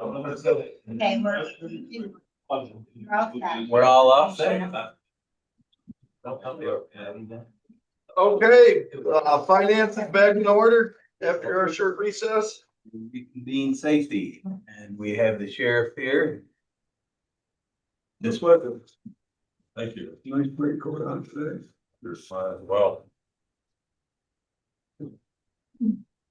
Okay, we're all set. We're all up there. Okay, finance is back in order after our short recess. Reconvene safety, and we have the sheriff here. This weapon. Thank you. Nice break going on today. You're fine. Well,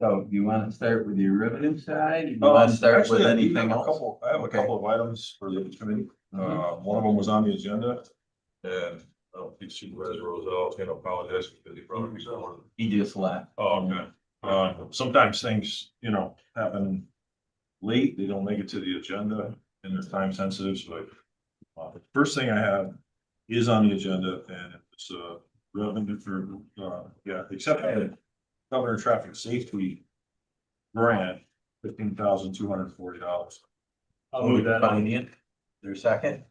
So you want to start with your revenue side? You want to start with actually, I anything have a else? couple, I have a Okay. couple of items for the committee. One of them was on the agenda. And I don't think Supervisor Roselle can apologize because he probably was on. He just left. Oh, okay. Sometimes things, happen late, they don't make it to the agenda and they're time sensitive, so the first thing I have is on the agenda and it's revenue for, except the Governor Traffic Safety grant, $15,240. I'll move that on in. There's a second?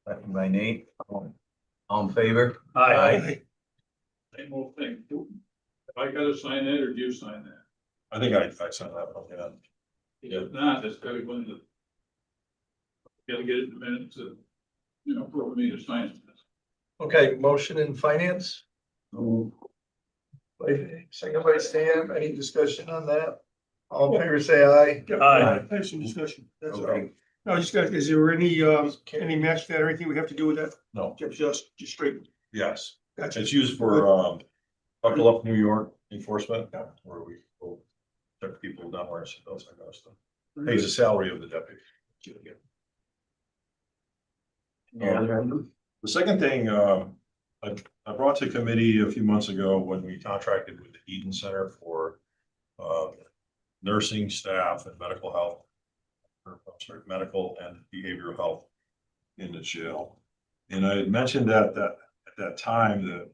Second by Nate. All in favor? Aye. Same old thing. If I gotta sign that or do you sign that? I think I signed that one, yeah. If not, it's gotta go into. Gotta get it in a minute to, for me to sign it. Okay, motion in finance. Second by Stan, any discussion on that? All in favor, say aye. I have some discussion. That's all. Okay. No, just got, is there any match that or anything we have to do with that? No, Just straight. yes, Gotcha. it's used for, Buckle Up New York enforcement, where we will check people down where those kind of stuff. Pays the salary of the deputy. Yeah. The second thing, I brought to committee a few months ago when we contracted with the Eden Center for nursing staff and medical health. Or, I'm sorry, medical and behavioral health in the jail. And I had mentioned that at that time that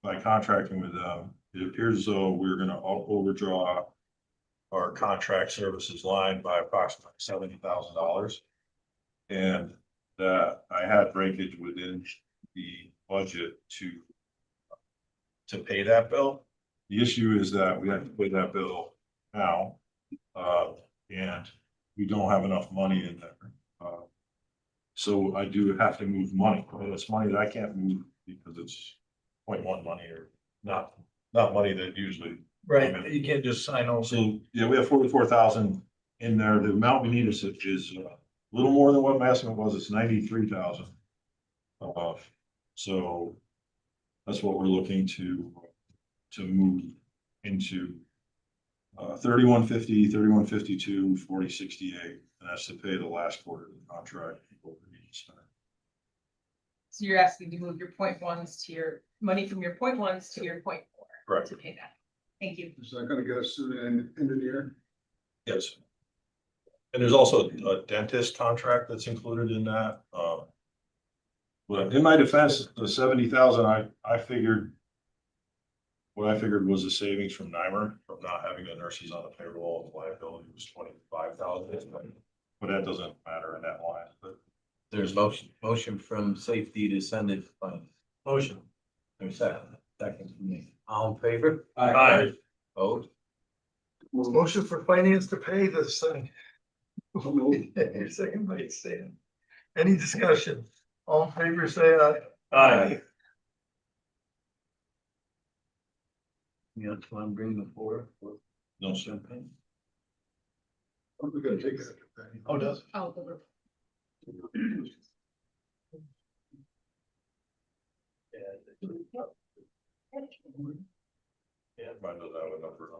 by contracting with them, it appears as though we're gonna overdraw our contract services line by approximately $70,000. And that I had breakage within the budget to pay that bill. The issue is that we have to pay that bill now, and we don't have enough money in there. So I do have to move money, and it's money that I can't move because it's 0.1 money or not money that usually. Right, you can't just sign over. So, yeah, we have 44,000 in there. The amount we need is a little more than what my estimate was. It's 93,000. So that's what we're looking to move into. 3150, 3152, 4068, and that's to pay the last quarter of the contract. So you're asking to move your point ones to your money from your point ones to your point four. Correct. To pay that. Thank you. Is that gonna get us to the end of the year? Yes. And there's also a dentist contract that's included in that. But in my defense, the 70,000, I figured. What I figured was the savings from NYMER from not having the nurses on the payroll, the liability was 25,000. But that doesn't matter in that line, but. There's motion from safety to send it. Motion. There's second from me. All in favor? Aye. Vote. Motion for finance to pay this thing. Your second by Stan. Any discussion? All in favor, say aye. Aye. You else want to bring the floor? No, sir. Champagne? We're gonna take that. Oh, does. Oh, the roof. Yeah, I know that one number.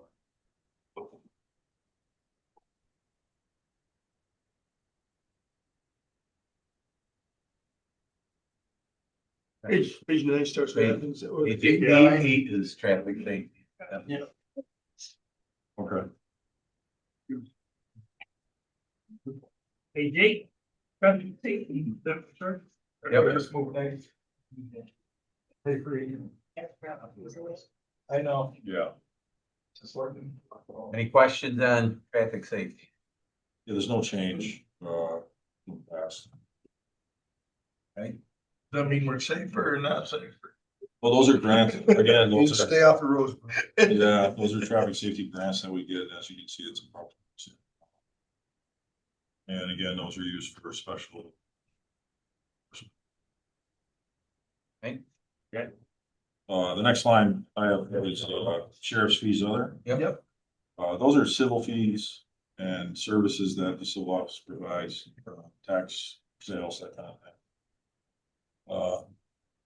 Page 9 starts with Athens. Eight is traffic safety. Yeah. Okay. Page 8. Traffic safety, sir. Yep. Just move next. Pay for it. I know. Yeah. Just working. Any questions on traffic safety? Yeah, there's no change, in the past. Right? Does that mean we're safer or not safer? Well, those are grants, again, You those stay are, off the roads. yeah, those are traffic safety grants that we get, as you can see, it's a problem. And again, those are used for special. Okay. Okay. The next line I have is sheriff's fees other. Yep. Those are civil fees and services that the civil office provides, tax, sales, that kind of thing.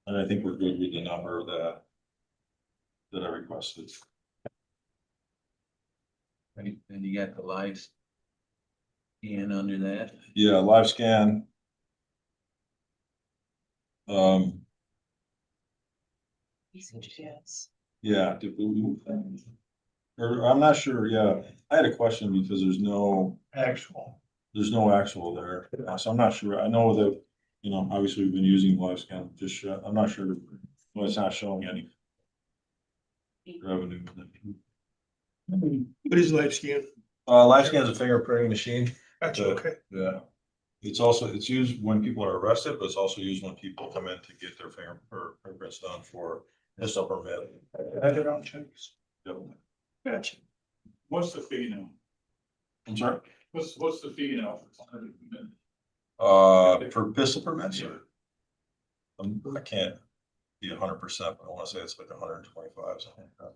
And I think we're good with the number that I requested. Right, and you got the lives. And under that, Yeah, live scan. Yes. Yeah, did we move that? Or I'm not sure, yeah, I had a question because there's no Actual. actual there, so I'm not sure, I know that, you know, obviously we've been using live scan, just, I'm not sure. Well, it's not showing any revenue. What is live scan? Live scan is a fingerprinting machine. Gotcha, okay. Yeah. It's used when people are arrested, but it's also used when people come in to get their fingerprints done for pistol permit. Background checks. Yep. Gotcha. What's the fee now? I'm sorry, What's the fee now? for pistol permits, I can't be 100%, but I wanna say it's like 125, something like that.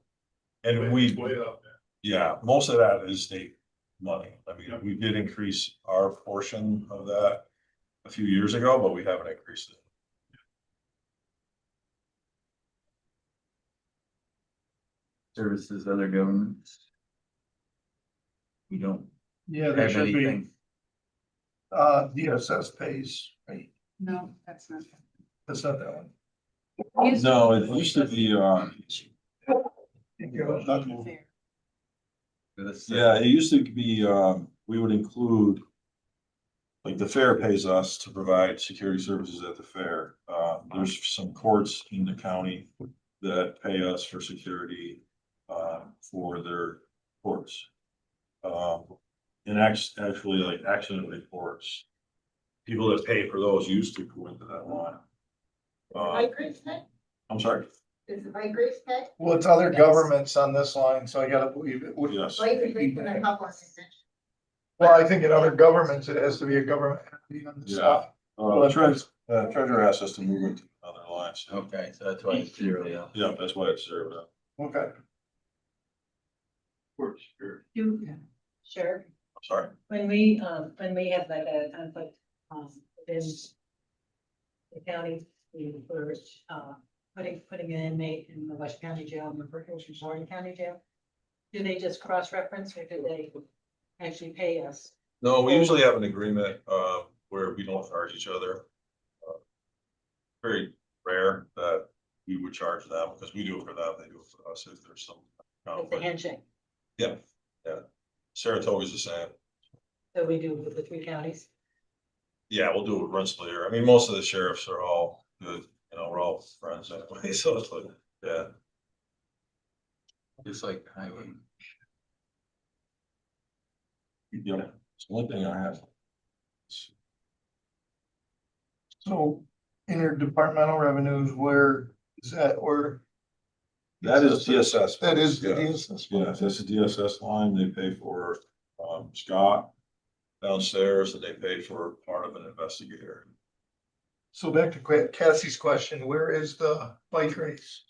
And we, Way up. yeah, most of that is state money. I mean, we did increase our portion of that a few years ago, but we haven't increased it. services, other governments. We don't Yeah, there have should be, anything. DSS pays, right? No, that's not. That's not that one. No, it used to be, yeah, it used to be, we would include. Like the fair pays us to provide security services at the fair. There's some courts in the county that pay us for security, for their courts. And actually like accident reports. People that pay for those used to go into that line. Grace Tech? I'm sorry, Is it by Grace Tech? Well, it's other governments on this line, so I gotta believe it would. yes, Why is it a couple of cents? Well, I think in other governments, it has to be a government entity on the Yeah. side. treasurer asked us to move into other lines. Okay, so that's why it's zero, yeah. Yeah, that's why it's zeroed out. Okay. Sure. I'm sorry. When we have like a conflict, within the county, we were, putting an inmate in the West County Jail and the Warren County Jail. Do they just cross-reference or do they actually pay us? No, we usually have an agreement, where we don't charge each other. Very rare that we would charge them, because we do it for them, they do it for us if there's some. With the handshake, Yeah, Saratoga's the same. so we do with the 3 counties? Yeah, we'll do it with Rensselaer. I mean, most of the sheriffs are all good, you know, we're all friends anyway, so it's like, yeah. Just like the highway. Yeah, it's one thing I have. So interdepartmental revenues, where is that, or? That is DSS. That is the Yeah. DSS. Yeah, that's the DSS line, they pay for, Scott downstairs, and they pay for part of an investigator. So back to Cassie's question, where is the bike race?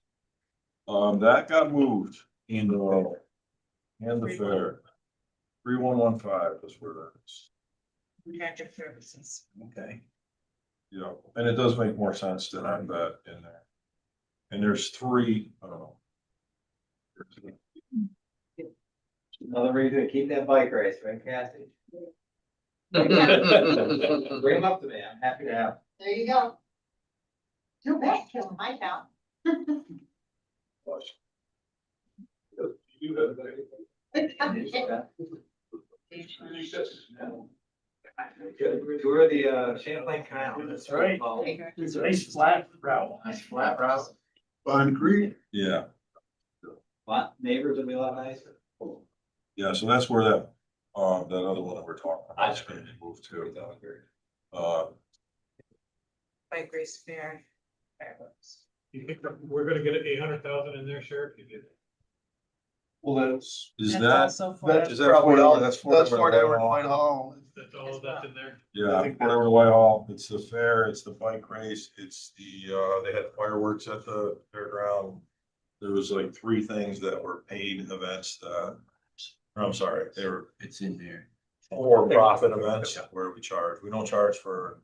That got moved in the fair. 3115 is where that is. Contractor services. Okay. Yeah, and it does make more sense to have that in there. And there's 3, I don't know. Another reason to keep that bike race, right, Cassie? Bring them up to me, I'm happy to have. There you go. Too bad, killing my town. Tour the Champlain Canal. That's right. It's a nice flat route. Nice flat route. Concrete. Yeah, Lot, neighbors will be a lot nicer. yeah, so that's where that other one that we're talking about is gonna be moved to. By Grace Fair. You think that we're gonna get 800,000 in there, Sheriff? You did. Well, is That's that, also for- That's Is that probably Fort all, Edward? that's That's Fort Fort Edward Edward Whitehall. That's all that's in there. yeah, I think Fort Edward Whitehall, it's the fair, it's the bike race, it's the, they had fireworks at the fairground. There was like three things that were paid events that, I'm sorry, they were It's in there. for-profit events where we charge. We don't charge for,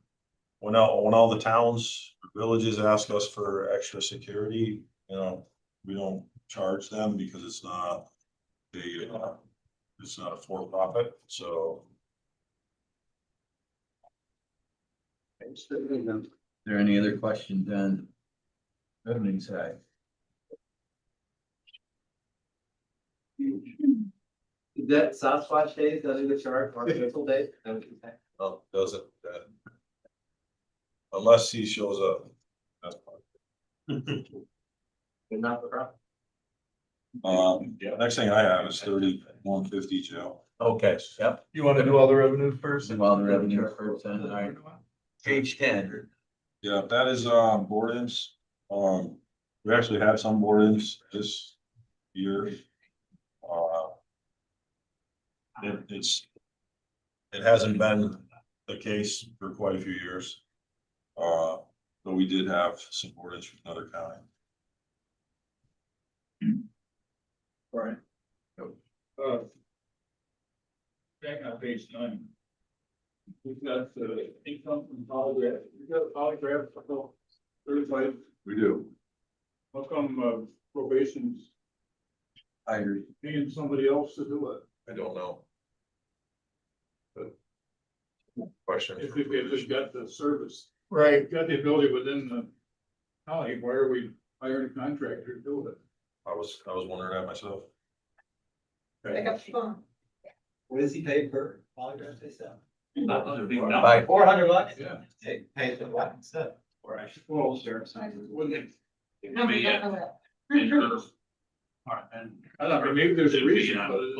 when all the towns, villages ask us for extra security, you know, we don't charge them because it's not it's not a for-profit, so. Is there any other questions on revenue side? Is that Sasquatch Days, doesn't get charged, or Mental Days? Is that what you're saying? Doesn't, unless he shows up. That's fine. Good enough for profit. Next thing I have is 3150 jail. Okay, yep. You wanna do all the revenue first? Do all the revenue first, then, all right. Page 10. Yeah, that is, board-ins. We actually had some board-ins this year. It hasn't been the case for quite a few years. But we did have some board-ins from another county. Right. Back on page 9. We've got the income from polygraph, we've got a polygraph for 35, We do. how come probation's Hired. paying somebody else to do it? I don't know. But question. If they've got the service, Right, got the ability within the county, why are we hiring a contractor to do it? I was wondering that myself. Pick up the phone. What does he pay per polygraph they sell? Bye. $400? Yeah. Hey, pay the what instead? Or I should. Well, wouldn't it? No, we don't know that. I don't know, maybe there's a reason, but it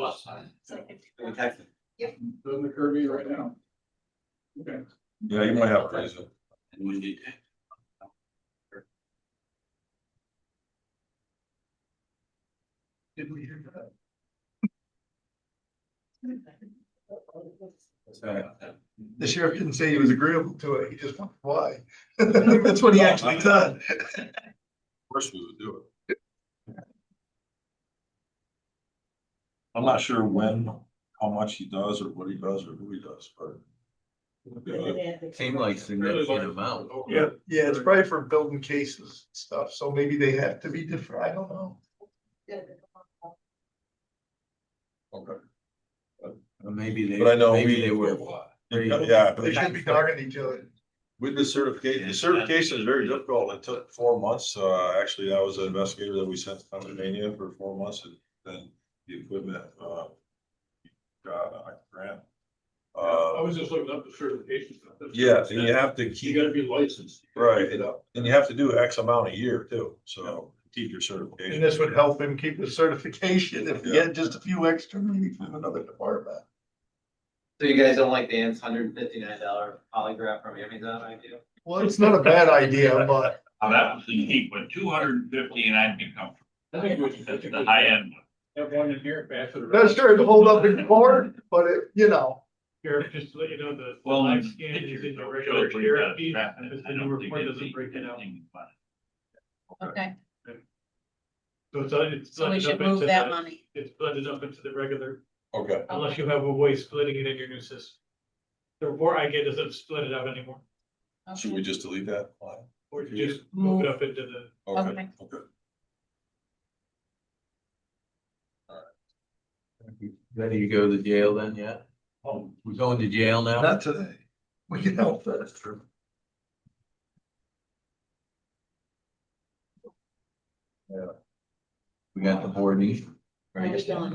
We text him. doesn't occur to me right now. Okay. Yeah, you might have a reason. did we hear that? The sheriff didn't say he was agreeable to it, he just wanted why. That's what he actually said. Of course we would do it. I'm not sure when, how much he does or what he does or who he does, but. Seemed like significant amount. Yeah, yeah, it's probably for building cases and stuff, so maybe they have to be different, I don't know. Okay. Maybe But I know maybe we- they were. Yeah, They but should be talking to each other. with the certification is very difficult. It took 4 months. Actually, I was an investigator that we sent to Pennsylvania for 4 months and then the equipment, got a grant. I was just looking up the certification. Yeah, and you have to You keep, gotta be licensed. right, and you have to do X amount a year too, so keep your And certification. this would help him keep his certification if he had just a few extra maybe from another department. So you guys don't like Dan's $159 polygraph from Amazon idea? Well, it's not a bad idea, but Now, that was the cheap, but 250 and I'd be comfortable. I think we should. That's the high end one. Have one in here, pass it around. that's sure to hold up in court, but it, you know. Here, just to let you know, the Well, live I'm scan is in pictures your don't regular show it where you share got feed, traffic. because I the don't number think four it'd doesn't be break it out. anything but- Okay, So it's so we blended should up move into that the, money. it's blended up into the regular, Okay, unless you have a way splitting it in your new system. The report I get doesn't split it out anymore, should we just delete that? or you just move it up into the, Okay, Okay. okay. Ready to go to jail then, yeah? Oh, we're going to jail now? Not today. We can help that. That's true. We got the board meeting. Right, We're still on.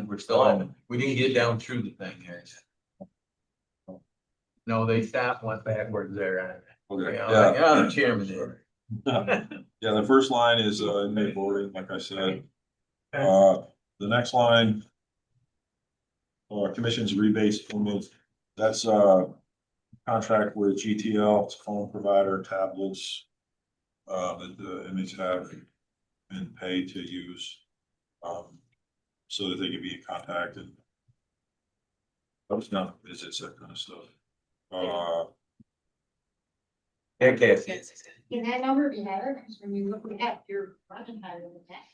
we're still on, we didn't get down through the thing here. No, they stopped, went backwards there. Okay, Yeah, yeah. yeah, the chairman did. Yeah, the first line is inmate boarding, like I said. The next line. Commissions, rebates, payments, that's contract with GTL, it's a phone provider, tablets. That the inmates have been paid to use. so that they can be in contact and. I was down to visits, that kind of stuff. Yeah, Cassie. Can that number be higher? Because when you look at your budget higher than that.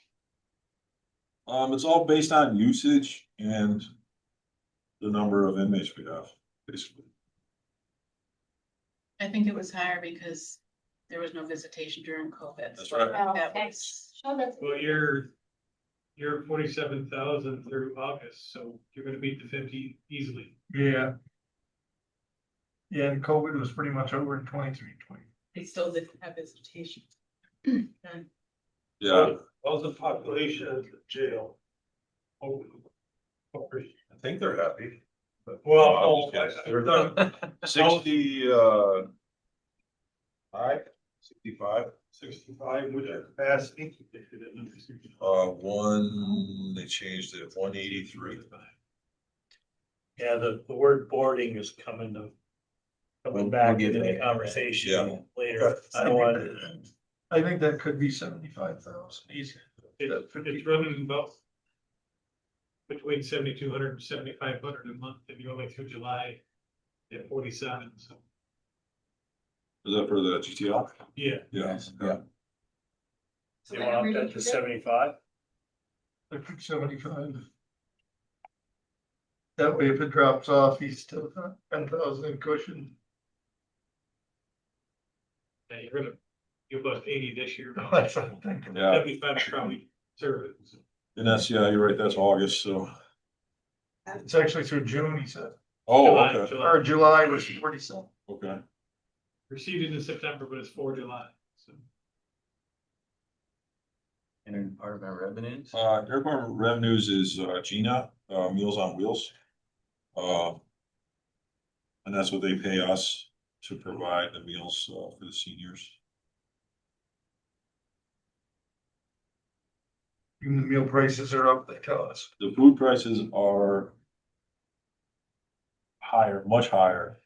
It's all based on usage and the number of inmates we have, basically. I think it was higher because there was no visitation during COVID. That's right. Well, That that's, so that's. Well, you're 47,000 through August, so you're gonna beat the 50 easily. Yeah. Yeah, and COVID was pretty much over in 23, 20. They still didn't have visitation. Yeah, How's the population of the jail? Oh, I think they're happy. but- Well, They're done. 60, five, 65, 65 with their capacity. one, they changed it, 183. Yeah, the word boarding is coming We'll back get into the that. conversation Yeah. later. I don't want, I think that could be 75,000 easy. It's running about between 7,200 and 7,500 a month, if you're only through July at 47, so, Is that for the GTL? yeah. Yeah. Yeah. you want that to 75? I think 75. That way, if it drops off, he's still got 10,000 in cushion. Yeah, you're gonna, you're about 80 this year. That's what I'm thinking. Yeah, 75 probably service. and that's, yeah, you're right, that's August, so. It's actually through June, he said, Oh, July, okay, or July was 47. okay. Received in September, but it's for July, so. And part of our revenues. Air Department revenues is, Gina, Meals on Wheels. And that's what they pay us to provide the meals, for the seniors. Even the meal prices are up, they tell us. The food prices are higher, much higher.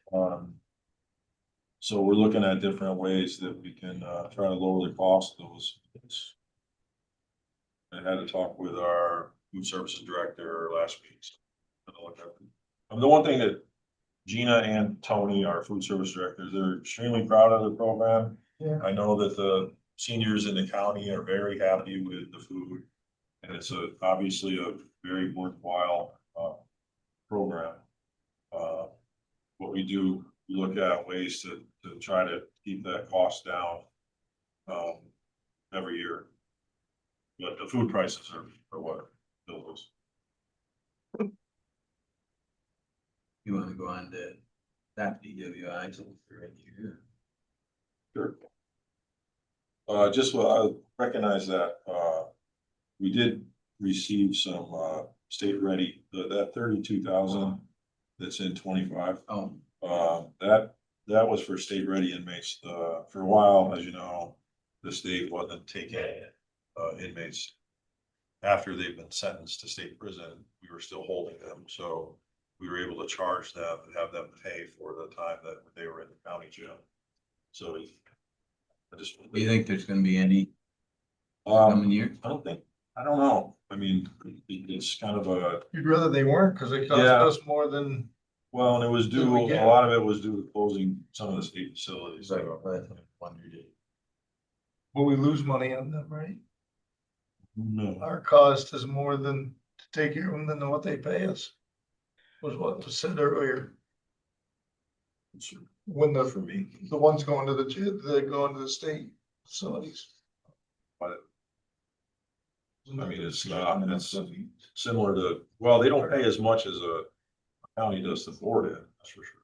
So we're looking at different ways that we can, try to lower the cost of those. I had to talk with our food services director last week. The one thing that Gina and Tony, our food service directors, they're extremely proud of the program. Yeah. I know that the seniors in the county are very happy with the food. And it's obviously a very worthwhile, program. What we do, we look at ways to try to keep that cost down, every year. But the food prices are what builds. You wanna go on to that DWI right here? Sure. Just I recognize that, we did receive some, state ready, that 32,000 that's in 25. Oh, That was for state ready inmates. For a while, as you know, the state wasn't taking, inmates. After they've been sentenced to state prison, we were still holding them, so we were able to charge them and have them pay for the time that they were in the county jail. So I just. do you think there's gonna be any Um, coming year? I don't know. I mean, it's kind of a, You'd rather they weren't, cause it cost Yeah. us more than, well, and it was Did due, we a get- lot of it was due to closing some of the state facilities. It's like, I wondered it. will we lose money on them, right? No, Our cost is more than to take care of them than what they pay us. Was what was said earlier, when the ones going to the jail, they're going to the state facilities. But I mean, it's not, it's similar to, well, they don't pay as much as a county does to board in, that's for sure.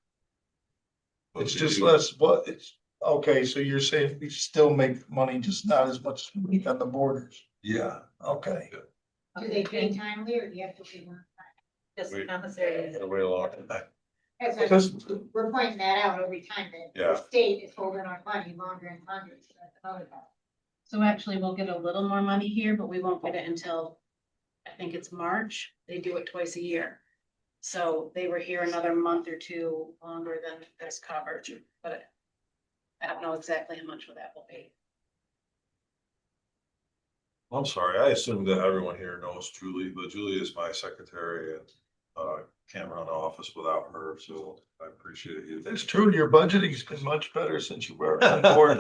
But It's they just do- less, what, it's, okay, so you're saying we still make money, just not as much as we make on the borders, Yeah. okay. Do they pay timely or do you have to pay more? Just Wait. commissary. Gotta wait a long time. As Because we're pointing that out every time that Yeah. the state is holding our money longer and longer. So that's another problem. So actually, we'll get a little more money here, but we won't get it until, I think it's March. They do it twice a year. So they were here another month or two longer than this coverage, but I don't know exactly how much of that will be. I'm sorry, I assume that everyone here knows Julie, but Julie is my secretary and, can't run an office without her, so I appreciate you. It's true, your budgeting's been much better since you were on board.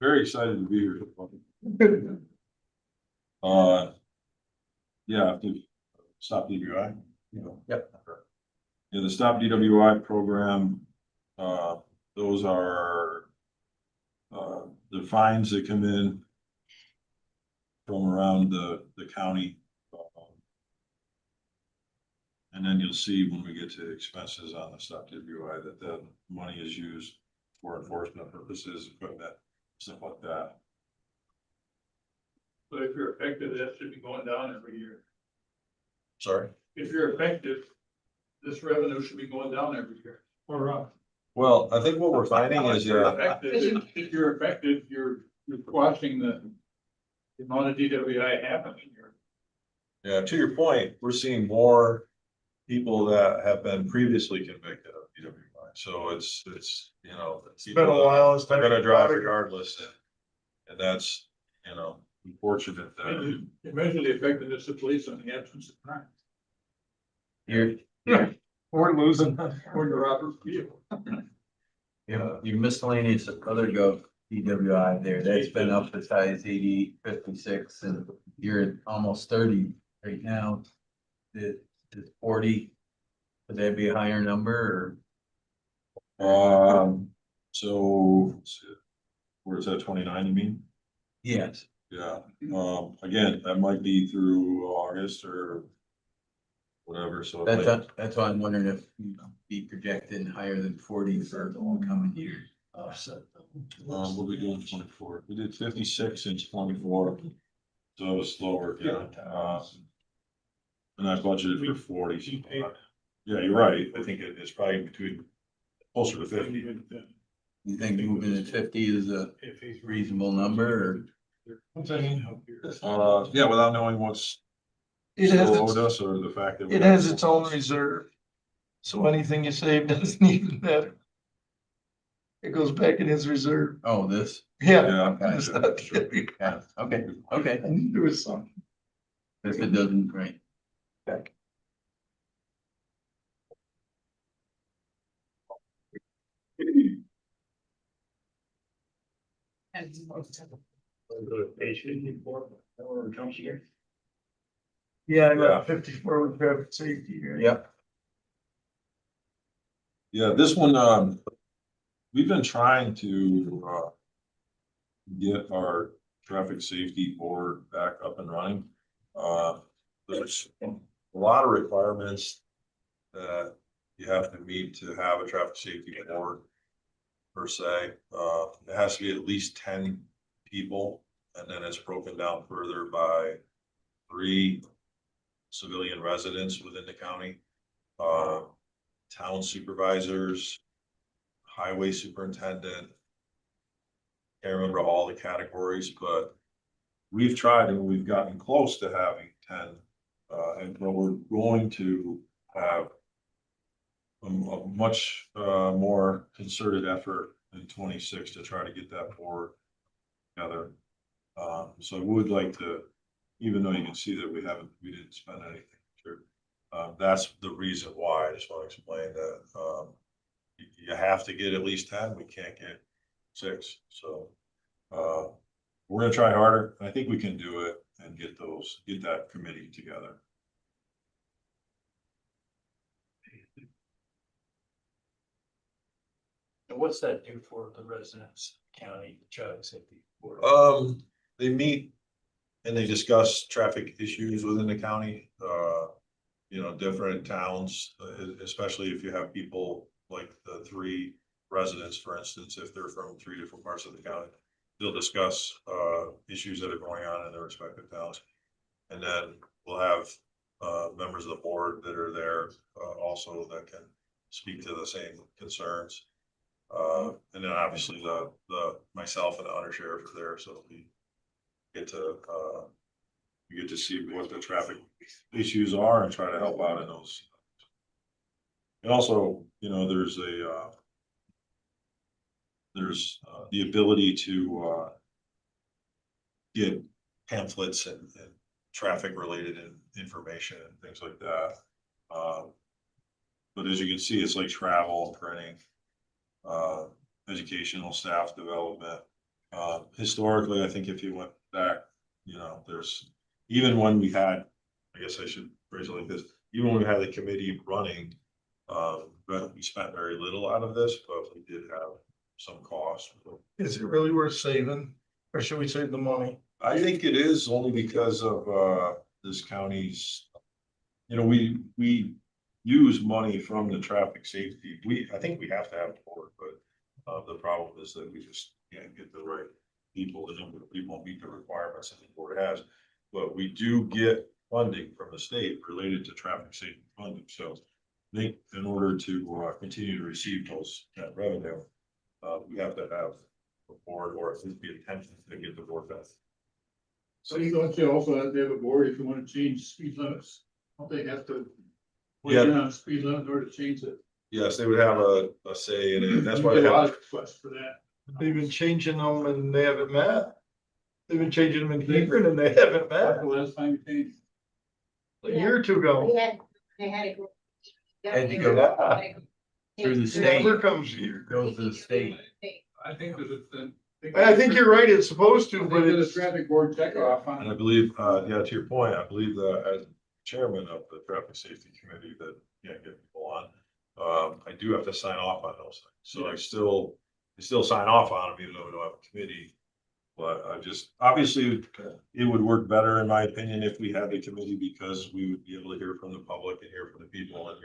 Very excited to be here. Yeah, to stop DWI. Yep. Yeah, the Stop DWI program, those are the fines that come in from around the county. And then you'll see when we get to expenses on the Stop DWI that the money is used for enforcement purposes, equipment, stuff like that. But if you're effective, that should be going down every year. Sorry? If you're effective, this revenue should be going down every year. Or up. Well, I think what we're finding is, If you're effective, you're squashing the amount of DWI happening here. yeah, to your point, we're seeing more people that have been previously convicted of DWI. So it's, you know. It's been a while. It's They're gonna drive regardless. And that's, you know, unfortunate that. You measure the effectiveness of police on the absence of crime. We're losing. Or your Robert vehicle. Your miscellaneous other gov DWI there, that's been up as high as 80, 56, and you're at almost 30 right now. Is 40, would that be a higher number So, let's see. Where's that 29, you mean? Yes. Yeah, again, that might be through August or whatever, so. That's why I'm wondering if you be projected higher than 40 for the whole coming year. What are we doing in 24? We did 56 in 24. So it was slower, yeah. And I budgeted for 40. So, yeah, you're right. I think it's probably between closer to 50. You think moving to 50 is a reasonable number Yeah, without knowing what's It has, still owed its- us or the fact that. it has its own reserve. So anything you save doesn't even matter. It goes back in his reserve. Oh, this? Yeah. Yeah. It's not- Yeah, okay, okay. I knew there was something. If it doesn't, right. Back. Yeah, I got 54 with traffic safety here. Yep. Yeah, this one, we've been trying to, get our traffic safety board back up and running. There's a lot of requirements that you have to meet to have a traffic safety board per se. It has to be at least 10 people, and then it's broken down further by 3 civilian residents within the county, town supervisors, highway superintendent. Can't remember all the categories, but we've tried and we've gotten close to having 10. And but we're going to have a much more concerted effort in 26 to try to get that board together. So I would like to, even though you can see that we didn't spend anything. Sure. That's the reason why. I just want to explain that you have to get at least 10. We can't get 6. So we're gonna try harder. I think we can do it and get that committee together. And what's that do for the residents, county, traffic safety board? They meet and they discuss traffic issues within the county, you know, different towns, especially if you have people like the 3 residents, for instance, if they're from 3 different parts of the county. They'll discuss issues that are going on in their respective towns. And then we'll have members of the board that are there also that can speak to the same concerns. And then obviously the myself and the undersheriff are there, so we get to see what the traffic issues are and try to help out in those. And also, you know, there's the ability to get pamphlets and traffic related information and things like that. But as you can see, it's like travel, printing, educational staff development. Historically, I think if you went back, there's, even when we had, I guess I should phrase it like this, even when we had the committee running, but we spent very little out of this, but we did have some cost. Is it really worth saving, or should we save the money? I think it is only because of, this county's, we use money from the traffic safety. I think we have to have a board, but, the problem is that we just can't get the right people, the number of people meet the requirements that the board has. But we do get funding from the state related to traffic safety funding, so I think in order to, continue to receive that revenue, we have to have a board, or at least be attention to get the board done. So you don't you also have to have a board if you wanna change speed limits? Don't they have to? weigh Yeah. in on speed limit in order to change it? Yes, they would have a say in it. That's why We they get a lot have, of requests for that. They've been changing them and they haven't met. They've been changing them in Hebron and they haven't met That's the last time you changed. a year or two ago. They had to go. Had to go through the It state. never comes here. Goes to the state. I think that it's. I think you're right, it's supposed to, but But it's it's, a traffic board check off and I on. believe, to your point, I believe that as chairman of the traffic safety committee that can't get people on. I do have to sign off on those things, so I still sign off on them, even though we don't have a committee. But I just, obviously, it would work better, in my opinion, if we had the committee, because we would be able to hear from the public and hear from the people and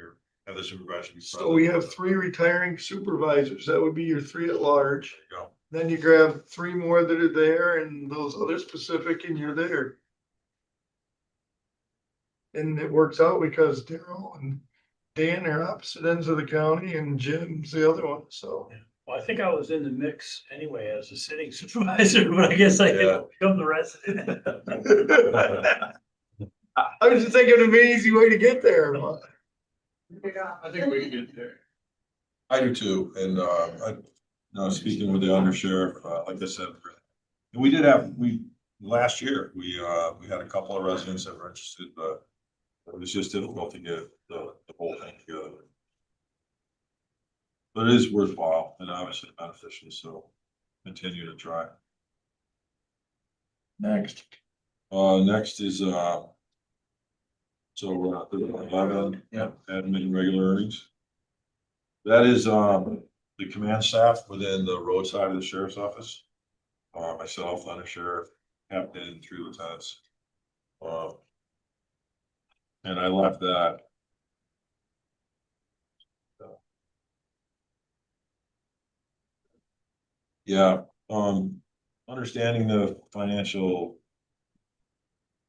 have the supervisor. be so we have present. 3 retiring supervisors, that would be your 3 at large. There you go. Then you grab 3 more that are there and those other specific and you're there. And it works out because Daryl and Dan are opposite ends of the county and Jim's the other one, so. Well, I think I was in the mix anyway as a sitting supervisor, but I guess I Yeah. could become the resident. I was just thinking of an easy way to get there. I think we can get there. I do too, and speaking with the undersheriff, like I said, and last year, we had a couple of residents that were interested, but it was just difficult to get the whole thing together. But it is worthwhile and obviously beneficial, so continue to try. Next. Next is, so we're at 11, admin regular earnings. That is, the command staff within the road side of the sheriff's office. Myself, under sheriff, captain, 3 lieutenants. And I left that. Yeah, understanding the financial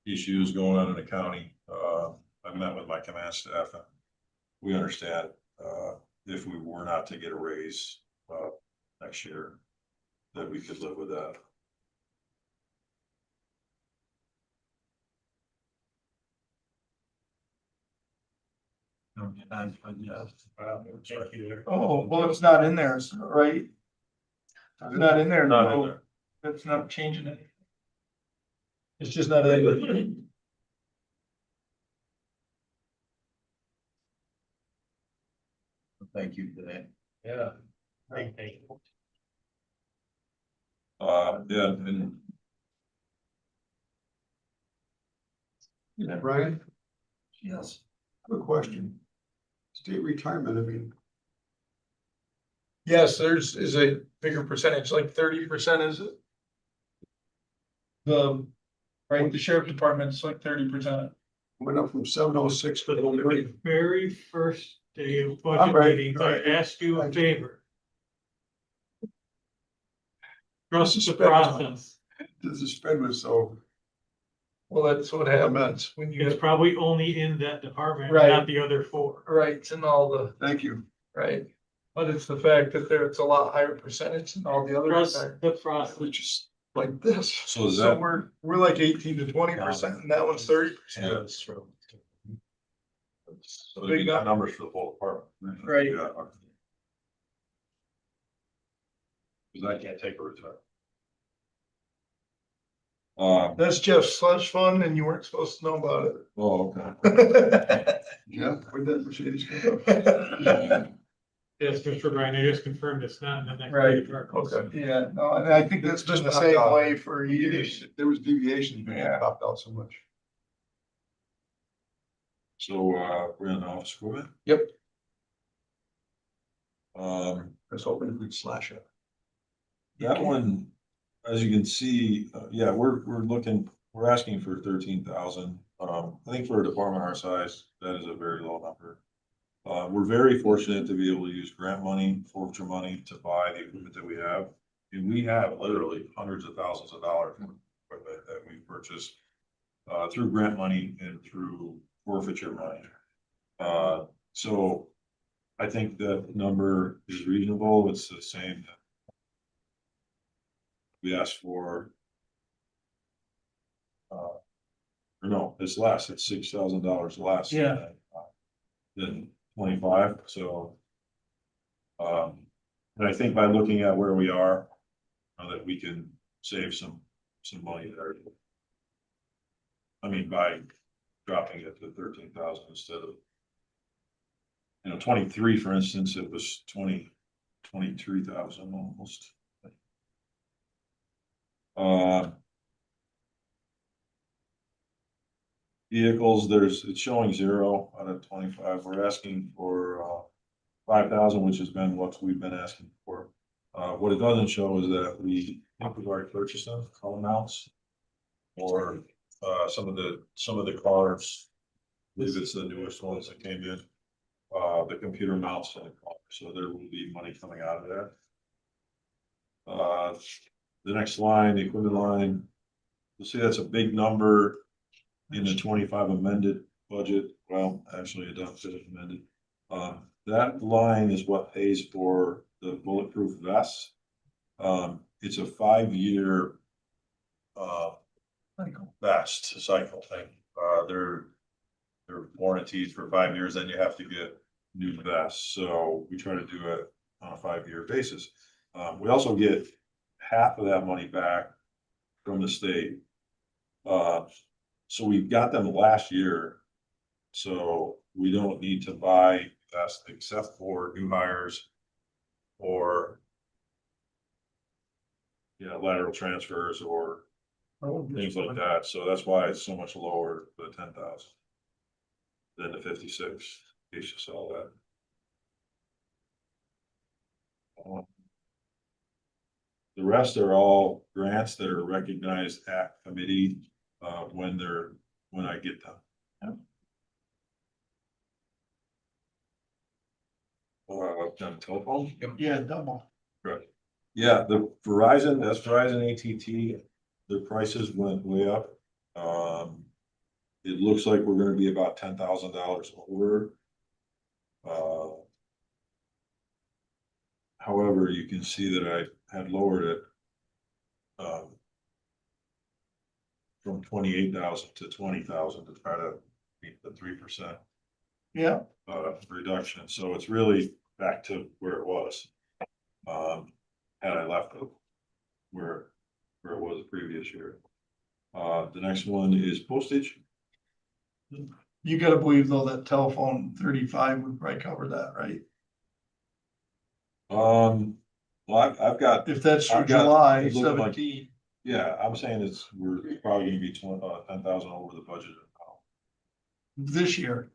issues going on in the county, I met with my command staff and we understand, if we were not to get a raise, next year, that we could live with that. Oh, well, it's not in there, right? It's not in there, Not in no, there. that's not changing it. It's just not in there. Thank you for that. Yeah. Yeah, and Brian, Yes. I have a question. State retirement, I mean, Yes, is a bigger percentage, like 30%, is it? Right, the sheriff department's like 30%. went up from 706 to 130. Very first day of I'm budget right, meeting, right. I asked you a favor. Trust the Suspect. process. The spread was so, Well, that's what happens when you It's get, probably only in that department, Right. not the other 4. rights and all the, thank you. right? But it's the fact that it's a lot higher percentage than all the other. Trust the process. Which is like this. So is So that- we're like 18 to 20% and that one's 30%. Yeah. So so we got numbers for the whole department. Right. Yeah. Cause I can't take a return. That's Jeff's slush fund and you weren't supposed to know about oh, okay. it. Yeah, where'd that Mercedes come from? Yes, Mr. Brian, I just confirmed it's not in the next. Right, article. okay, yeah, no, and I think that's been the same way for years. There was deviations, but Yeah. it popped out so much. So, we're in the office equipment. Yep. I was hoping we'd slash it. That one, as you can see, yeah, we're asking for 13,000. I think for a department our size, that is a very low number. We're very fortunate to be able to use grant money, forfeiture money to buy the equipment that we have. And we have literally hundreds of thousands of dollars of equipment that we've purchased through grant money and through forfeiture money. So I think that number is reasonable. It's the same that we asked for. Or no, it's less, it's $6,000 less. Yeah. Than 25, so. And I think by looking at where we are, that we can save some money there. I mean, by dropping it to 13,000 instead of. 23, for instance, it was 23,000 almost. Vehicles, it's showing 0 out of 25. We're asking for 5,000, which has been what we've been asking for. What it doesn't show is that we've already purchased them, column mounts. Or some of the cars, I believe it's the newest ones that came in. The computer mounts in the car, so there will be money coming out of that. The next line, the equipment line, you'll see that's a big number in the 25 amended budget. Well, actually adopted amended. That line is what pays for the bulletproof vests. It's a 5-year vest cycle thing. They're warranties for 5 years, then you have to get new vests. So we try to do it on a 5-year basis. We also get half of that money back from the state. So we got them last year. So we don't need to buy vests except for new hires or lateral transfers or things like that. So that's why it's so much lower for the 10,000 than the 56. In case you saw that. The rest are all grants that are recognized at committee when I get them. Done telephone? Yeah, double. Right. Yeah, the Verizon, that's Verizon AT&T, the prices went way up. It looks like we're gonna be about $10,000 over. However, you can see that I had lowered it from 28,000 to 20,000 to try to meet the 3%. Yeah. Reduction, so it's really back to where it was. Had I left it where it was the previous year. The next one is postage. You gotta believe though that telephone 35 would probably cover that, right? Well, I've got, If that's for I've got- July it looked like- 17. yeah, I'm saying we're probably gonna be 10,000 over the budget. This year,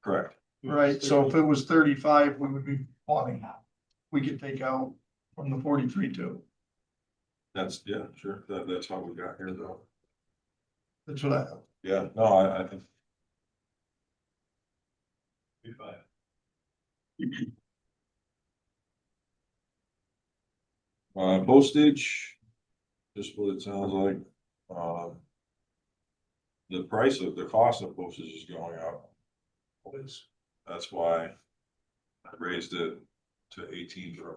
Correct. right? So if it was 35, we would be 20. We could take out from the 43 too. That's, yeah, sure, that's how we got here though. That's what I have. Yeah, no, I think. Be fine. Postage, just what it sounds like. The cost of postage is going up. That's why I raised it to 18 from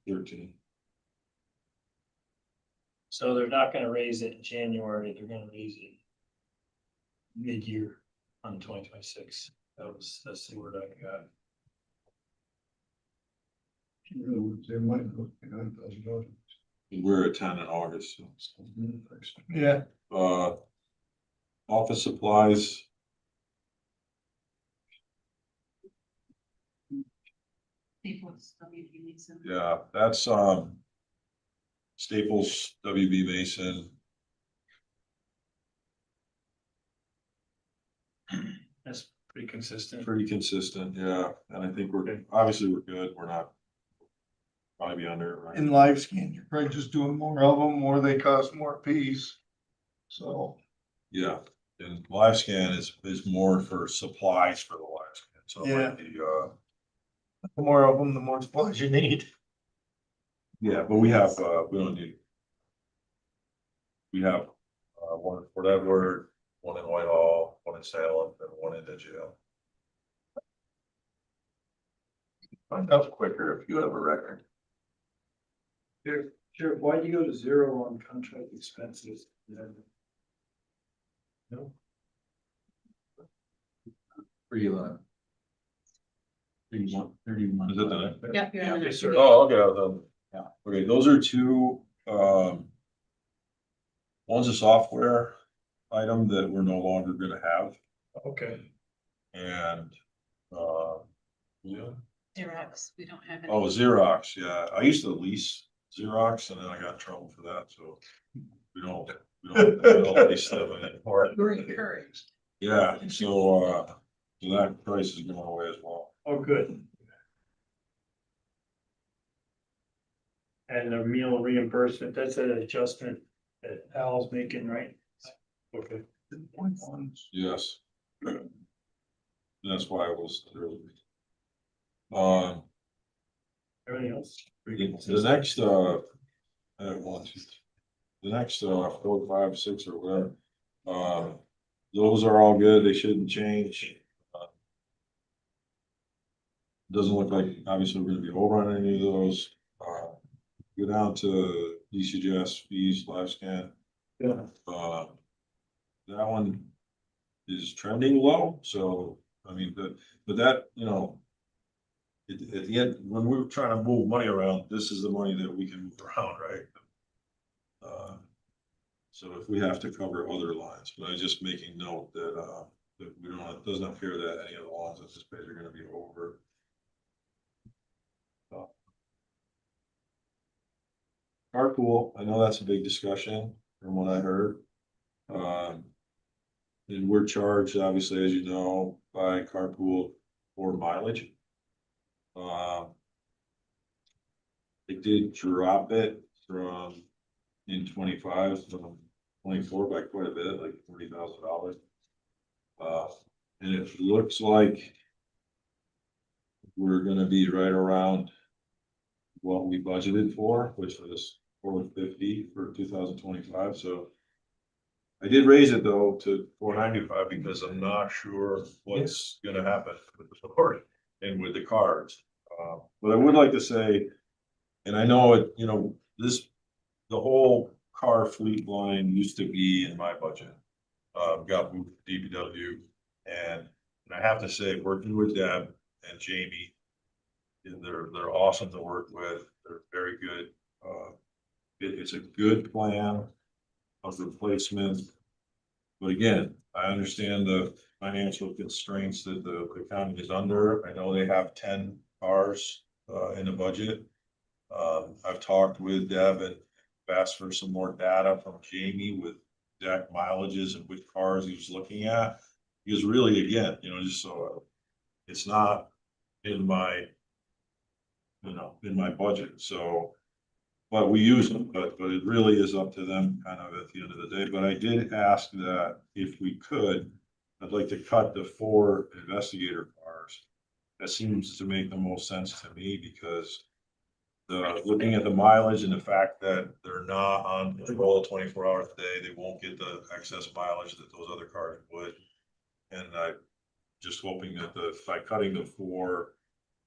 13. So they're not gonna raise it in January, they're gonna raise it mid-year on 2026. That's the word I got. They might look $9,000. We're at 10 in August. So. Yeah. Office supplies, Staples, WB Mason. yeah, that's, Staples, WB Mason, That's pretty consistent. pretty consistent, yeah, and I think obviously we're good, we're not. Probably be under, right? In live scan, you're probably just doing more of them, or they cost more piece. So, Yeah, and live scan is more for supplies for the live scan, so it might be, the more of them, the more supplies you need. yeah, but we have, we don't need. We have, one in Fort Edward, one in Whitehall, one in Salem, and one in the jail. Find out quicker if you have a record. Sure, why'd you go to 0 on contract expenses? No. Pretty low. 31. Is it the next? Yep, you're in the next. Oh, okay, then. Yeah. Okay, those are two, one's a software item that we're no longer gonna have, Okay. and, yeah. Xerox, we don't have any. Oh, Xerox, yeah, I used to lease Xerox and then I got in trouble for that, so we don't lease stuff anymore. You're encouraged. Yeah, so that price is going away as well. Oh, good. And the meal reimbursement, that's an adjustment that Al's making, right? Okay. Yes. That's why I was. Everything else? The next, one, two, the next, 4, 5, 6 or whatever, those are all good, they shouldn't change. Doesn't look like, obviously, we're gonna be over on any of those, go down to DCGS fees, live scan. Yeah. That one is trending low, so, I mean, but that, you know. At the end, when we're trying to move money around, this is the money that we can move around, right? So if we have to cover other lines, but I'm just making note that, that we don't, it doesn't appear that any of the lines at this page are gonna be over. Carpool, I know that's a big discussion from what I heard. And we're charged, obviously, as you know, by carpool for mileage. They did drop it from in 25 from 24 by quite a bit, like $40,000. And it looks like we're gonna be right around what we budgeted for, which was $450 for 2025, so. I did raise it though to $495 because I'm not sure what's gonna happen with the support and with the cards. But I would like to say, and I know it, you know, the whole car fleet line used to be in my budget. Got moved to DPW, and I have to say, working with Deb and Jamie, they're awesome to work with. They're very good. It's a good plan of replacement. But again, I understand the financial constraints that the county is under. I know they have 10 cars in the budget. I've talked with Deb and asked for some more data from Jamie with exact mileages and which cars he was looking at. Because really, again, you know, just so it's not in my, you know, in my budget, so. But we use them, but it really is up to them kind of at the end of the day. But I did ask that if we could, I'd like to cut the 4 investigator cars. That seems to make the most sense to me because looking at the mileage and the fact that they're not on patrol 24 hours a day, they won't get the excess mileage that those other cars would. And I'm just hoping that by cutting the 4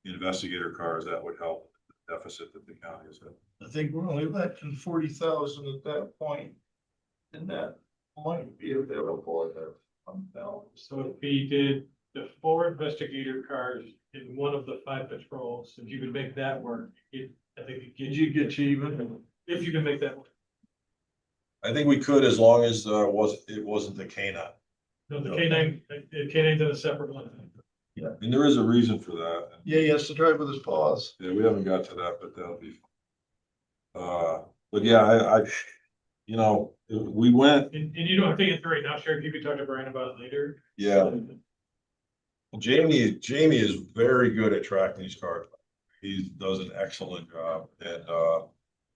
investigator cars, that would help the deficit that the county is in. I think we're only lacking 40,000 at that point. And that might be available in their fund balance. So if we did the 4 investigator cars in one of the 5 patrols, if you could make that work, I think it Did you get you even? If you can make that work. I think we could as long as it wasn't the canine. No, the K9's in a separate one. Yeah. And there is a reason for that. Yeah, he has to drive with his paws. Yeah, we haven't got to that, but that'll be. But yeah, I, you know, we went, And you don't have to answer right now, Sheriff, you can talk to Brian about it later. yeah. Jamie is very good at tracking these cars. He does an excellent job and,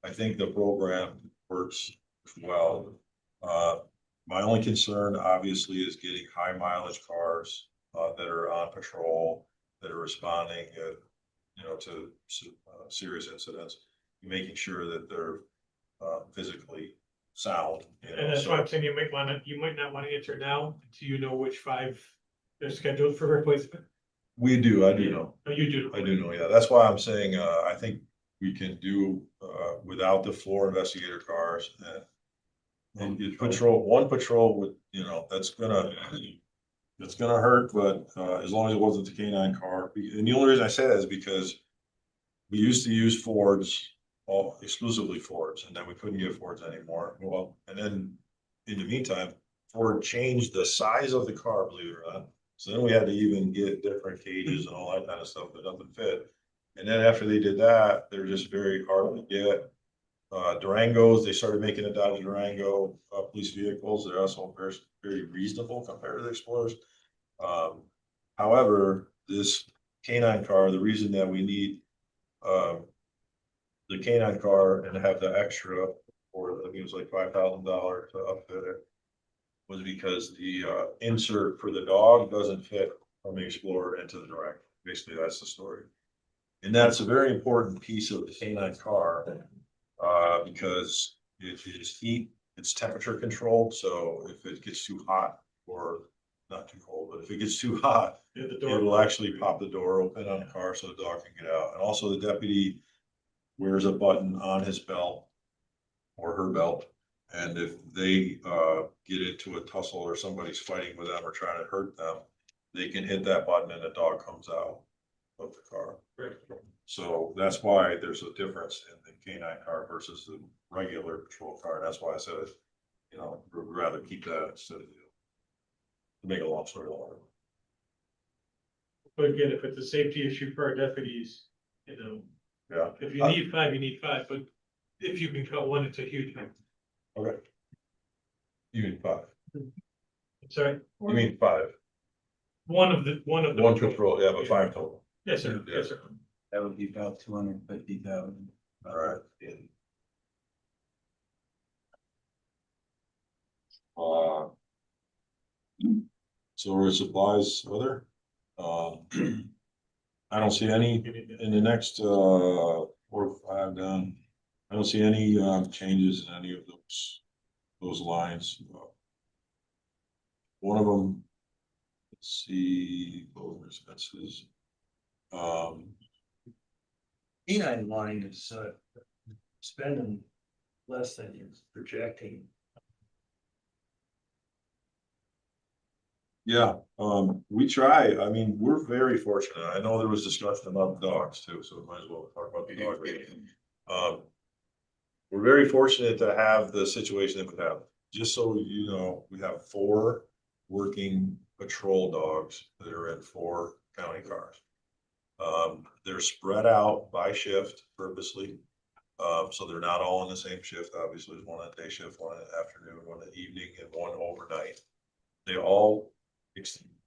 I think the program works well. My only concern obviously is getting high mileage cars, that are on patrol, that are responding, you know, to, serious incidents, making sure that they're, physically sound. You know, And that's so- why I'm saying you might not want to answer now until you know which 5 they're scheduled for replacement. We do, I do know. Oh, you do. I do know, yeah. That's why I'm saying, I think we can do, without the floor investigator cars and you one patrol would, you know, that's gonna hurt, but, as long as it wasn't the canine car. And the only reason I say that is because we used to use Fords, exclusively Fords, and then we couldn't get Fords anymore. Well, and then in the meantime, Ford changed the size of the car, believe it or not. So then we had to even get different cages and all that kind of stuff, but nothing fit. And then after they did that, they're just very hard to get. Durangos, they started making a Dodge Durango, police vehicles. They're also very, very reasonable compared to the Explorers. However, this canine car, the reason that we need, the canine car and have the extra, or I think it was like $5,000 to upfit it, was because the insert for the dog doesn't fit from the Explorer into the Durango. Basically, that's the story. And that's a very important piece of the canine car, because it is heat, it's temperature controlled. So if it gets too hot, or not too cold, but if it gets too hot, Yeah, the it door. will actually pop the door open on the car so the dog can get out. And also the deputy wears a button on his belt or her belt. And if they get into a tussle or somebody's fighting with them or trying to hurt them, they can hit that button and the dog comes out of the car. Right. So that's why there's a difference in the canine car versus the regular patrol car. That's why I said, you know, we'd rather keep that instead of, to make a long story longer. But again, if it's a safety issue for our deputies, you know, Yeah. if you need 5, you need 5, but if you can cut one, it's a huge thing. Okay. You mean 5? Sorry, You mean 5? one of the. One patrol, yeah, but 5 total. Yes, sir, yes, sir. That would be about 250,000. All right. So are supplies other? I don't see any in the next 4 or 5 down. I don't see any changes in any of those lines. One of them, let's see, over expenses. E9 line is spending less than you're projecting. Yeah, we try. I mean, we're very fortunate. I know there was discussion about dogs too, so we might as well talk about the dog. We're very fortunate to have the situation that we have. Just so you know, we have 4 working patrol dogs that are in 4 county cars. They're spread out by shift purposely. So they're not all in the same shift. Obviously, there's one at day shift, one at afternoon, one at evening, and one overnight. They all,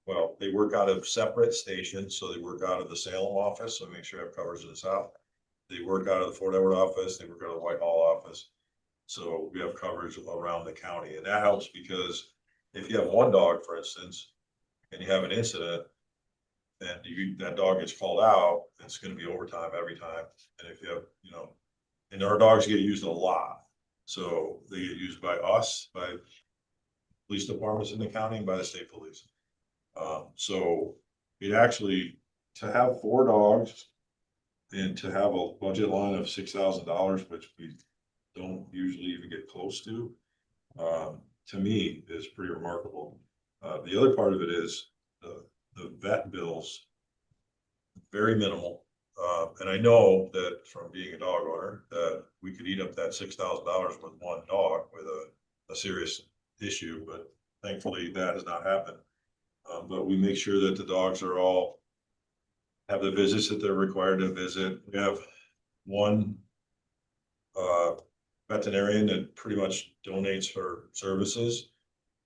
well, they work out of separate stations. So they work out of the Salem office. So make sure I have coverage in the south. They work out of the Fort Edward office. They work out of the Whitehall office. So we have coverage around the county, and that helps because if you have one dog, for instance, and you have an incident, and that dog gets called out, it's gonna be overtime every time. And if you have, you know, and our dogs get used a lot. So they get used by us, by police departments in the county, and by the state police. So it actually, to have 4 dogs and to have a budget line of $6,000, which we don't usually even get close to me is pretty remarkable. The other part of it is the vet bills, very minimal. And I know that from being a dog owner, that we could eat up that $6,000 with one dog with a serious issue, but thankfully that has not happened. But we make sure that the dogs are all have the visits that they're required to visit. We have one veterinarian that pretty much donates her services.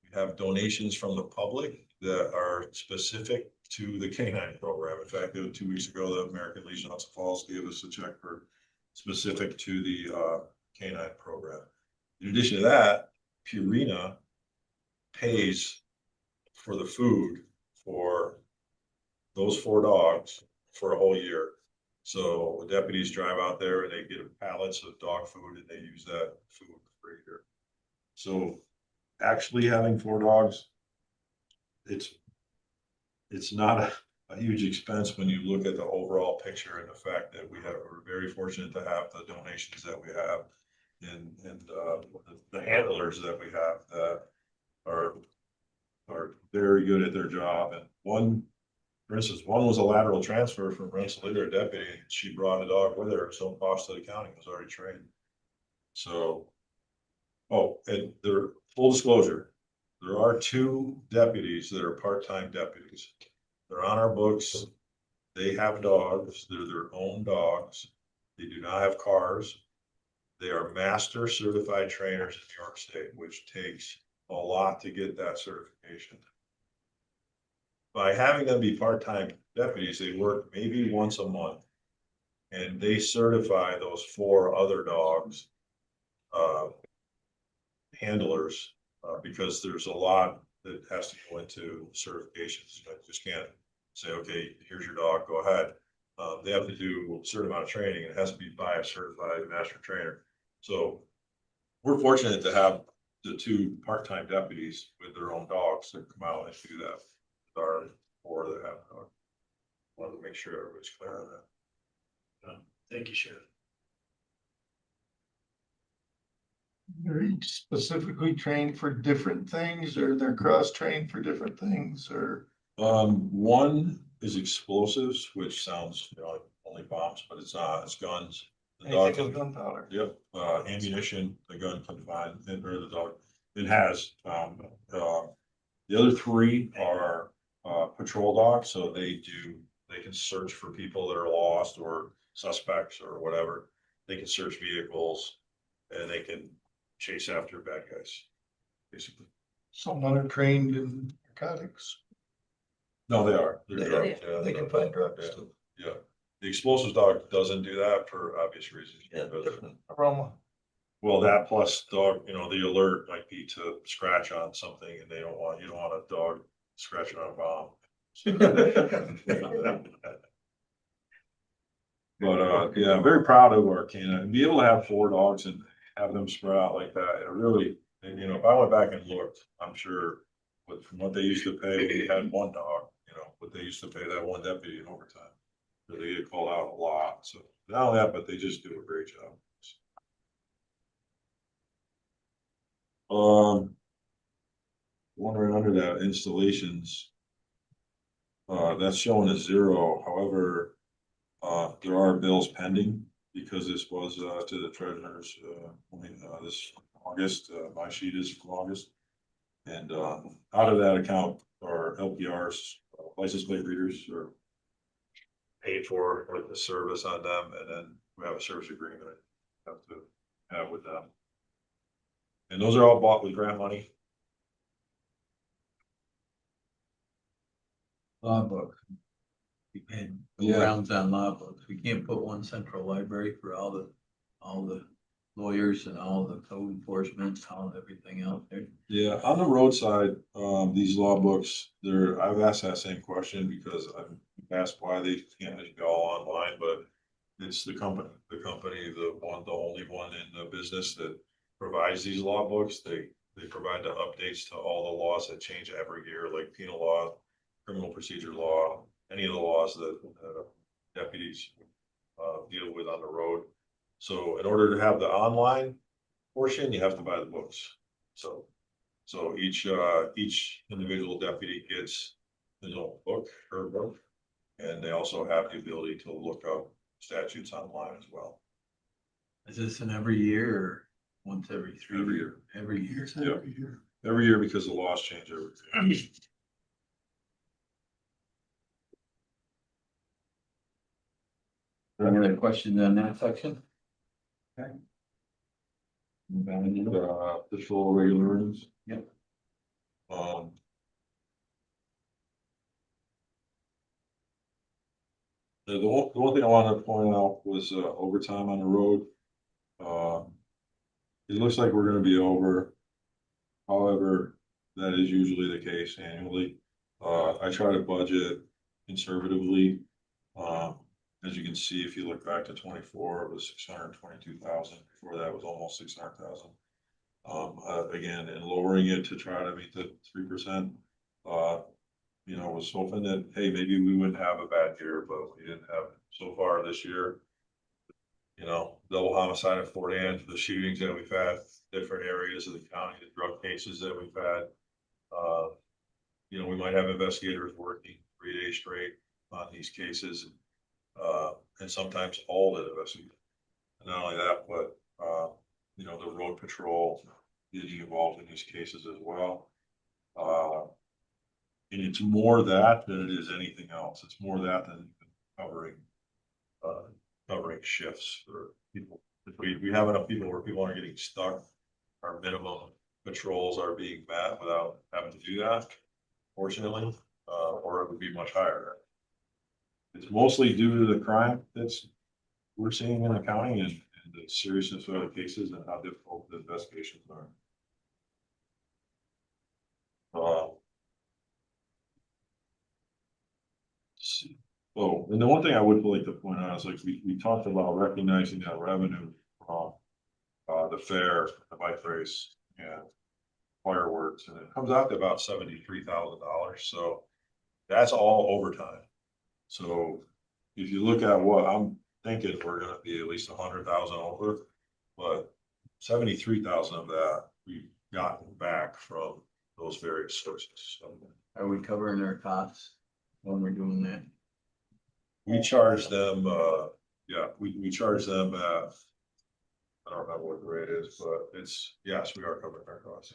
We have donations from the public that are specific to the canine program. In fact, 2 weeks ago, the American Legion of Hudson Falls gave us a check for specific to the canine program. In addition to that, Purina pays for the food for those 4 dogs for a whole year. So the deputies drive out there and they get pallets of dog food and they use that food for a year. So actually having 4 dogs, it's not a huge expense when you look at the overall picture and the fact that we're very fortunate to have the donations that we have and the handlers that we have that are very good at their job. And one, for instance, one was a lateral transfer from Rensselaer deputy. She brought a dog with her, so cost to the county was already trained. So, oh, and there, full disclosure, there are 2 deputies that are part-time deputies. They're on our books. They have dogs. They're their own dogs. They do not have cars. They are master certified trainers in New York State, which takes a lot to get that certification. By having them be part-time deputies, they work maybe once a month. And they certify those 4 other dogs, handlers, because there's a lot that has to go into certifications. You just can't say, okay, here's your dog, go ahead. They have to do a certain amount of training, and it has to be by a certified master trainer. So we're fortunate to have the 2 part-time deputies with their own dogs that come out and do that. Our 4 that have dogs. Wanted to make sure everybody's clear on that. Thank you, Sheriff. They're each specifically trained for different things, or they're cross-trained for different things, or? One is explosives, which sounds, only bombs, but it's not, it's guns. The dog, Anything with gunpowder. yep, ammunition, the gun can find, or the dog, it has, the other 3 are, patrol dogs, so they can search for people that are lost or suspects or whatever. They can search vehicles and they can chase after bad guys, basically. Someone are trained in narcotics. No, they are. They They're are. drugs, yeah, They can find drugs Yeah. too. Yeah, the explosives dog doesn't do that for obvious reasons. Yeah, because- different aroma. Well, that plus dog, the alert might be to scratch on something and you don't want a dog scratching on a bomb. But, yeah, I'm very proud of our canine, and be able to have 4 dogs and have them spread out like that, it really, if I went back and looked, I'm sure. But from what they used to pay, we had 1 dog, what they used to pay that 1 deputy in overtime. So they get called out a lot, so not only that, but they just do a great job. One right under that, installations. That's showing a 0, however, there are bills pending because this was, to the treasurer's, this August, my sheet is from August. And, out of that account are LPRs, license plate readers are paid for with the service on them, and then we have a service agreement I have to have with them. And those are all bought with grant money. Law book. We can go Yeah. rounds on law books. We can't put one central library for all the lawyers and all the code enforcement, everything out there. Yeah, on the roadside, these law books, I've asked that same question because I've asked why they can't just go online, but it's the company, the only one in the business that provides these law books. They provide the updates to all the laws that change every year, like penal law, criminal procedure law, any of the laws that deputies deal with on the road. So in order to have the online portion, you have to buy the books. So each individual deputy gets his own book, her book, and they also have the ability to look up statutes online as well. Is this an every year or once every 3 Every years? Every year. Yeah. Every year because the laws change every year. Any other questions on that section? Official regular earnings. Yep. The one thing I wanted to point out was overtime on the road. It looks like we're gonna be over. However, that is usually the case annually. I try to budget conservatively. As you can see, if you look back to 24, it was 622,000. Before that was almost 600,000. Again, and lowering it to try to meet the 3%. Was hoping that, hey, maybe we wouldn't have a bad year, but we didn't have so far this year. Double homicide at Fort Ange, the shootings that we've had, different areas of the county, the drug cases that we've had. We might have investigators working 3 days straight on these cases. And sometimes all the investigators. And not only that, but, the road patrol getting involved in these cases as well. And it's more that than it is anything else. It's more that than covering shifts for people. If we have enough people where people aren't getting stuck, our minimum patrols are being met without having to do that, fortunately, or it would be much higher. It's mostly due to the crime we're seeing in the county and the seriousness of the cases and how difficult the investigations are. Oh, and the one thing I would like to point out is like we talked about recognizing that revenue from the fair, the bike race and fireworks, and it comes out to about $73,000. So that's all overtime. So if you look at what I'm thinking, we're gonna be at least 100,000 over, but 73,000 of that we've gotten back from those various sources. So Are we covering our costs when we're doing that? we charge them, we charge them, I don't remember what the rate is, but yes, we are covering our costs.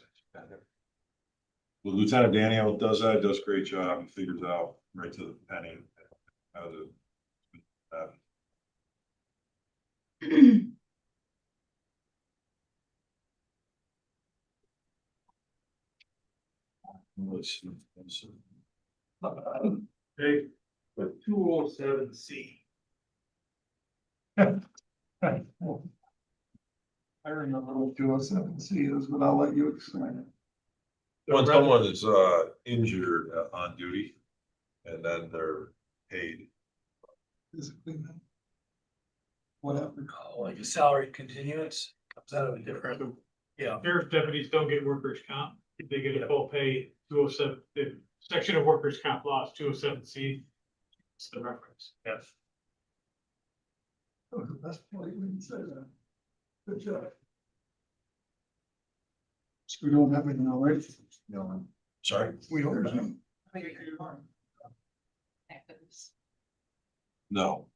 Well, Lieutenant Daniel does a great job. He figures out right to the penny how to. Let's see. Okay, 207C. I remember what 207C is, but I'll let you explain it. When someone is injured on duty and then they're paid. Physically, whatever. Like a salary continuance, comes out of a different. Yeah. Sheriff's deputies don't get workers' comp, they get a full pay 207, the section of workers' comp laws 207C. It's the reference. Yes. Oh, that's why you didn't say that. Good job. So we don't have any already? No. Sorry? We don't have. No.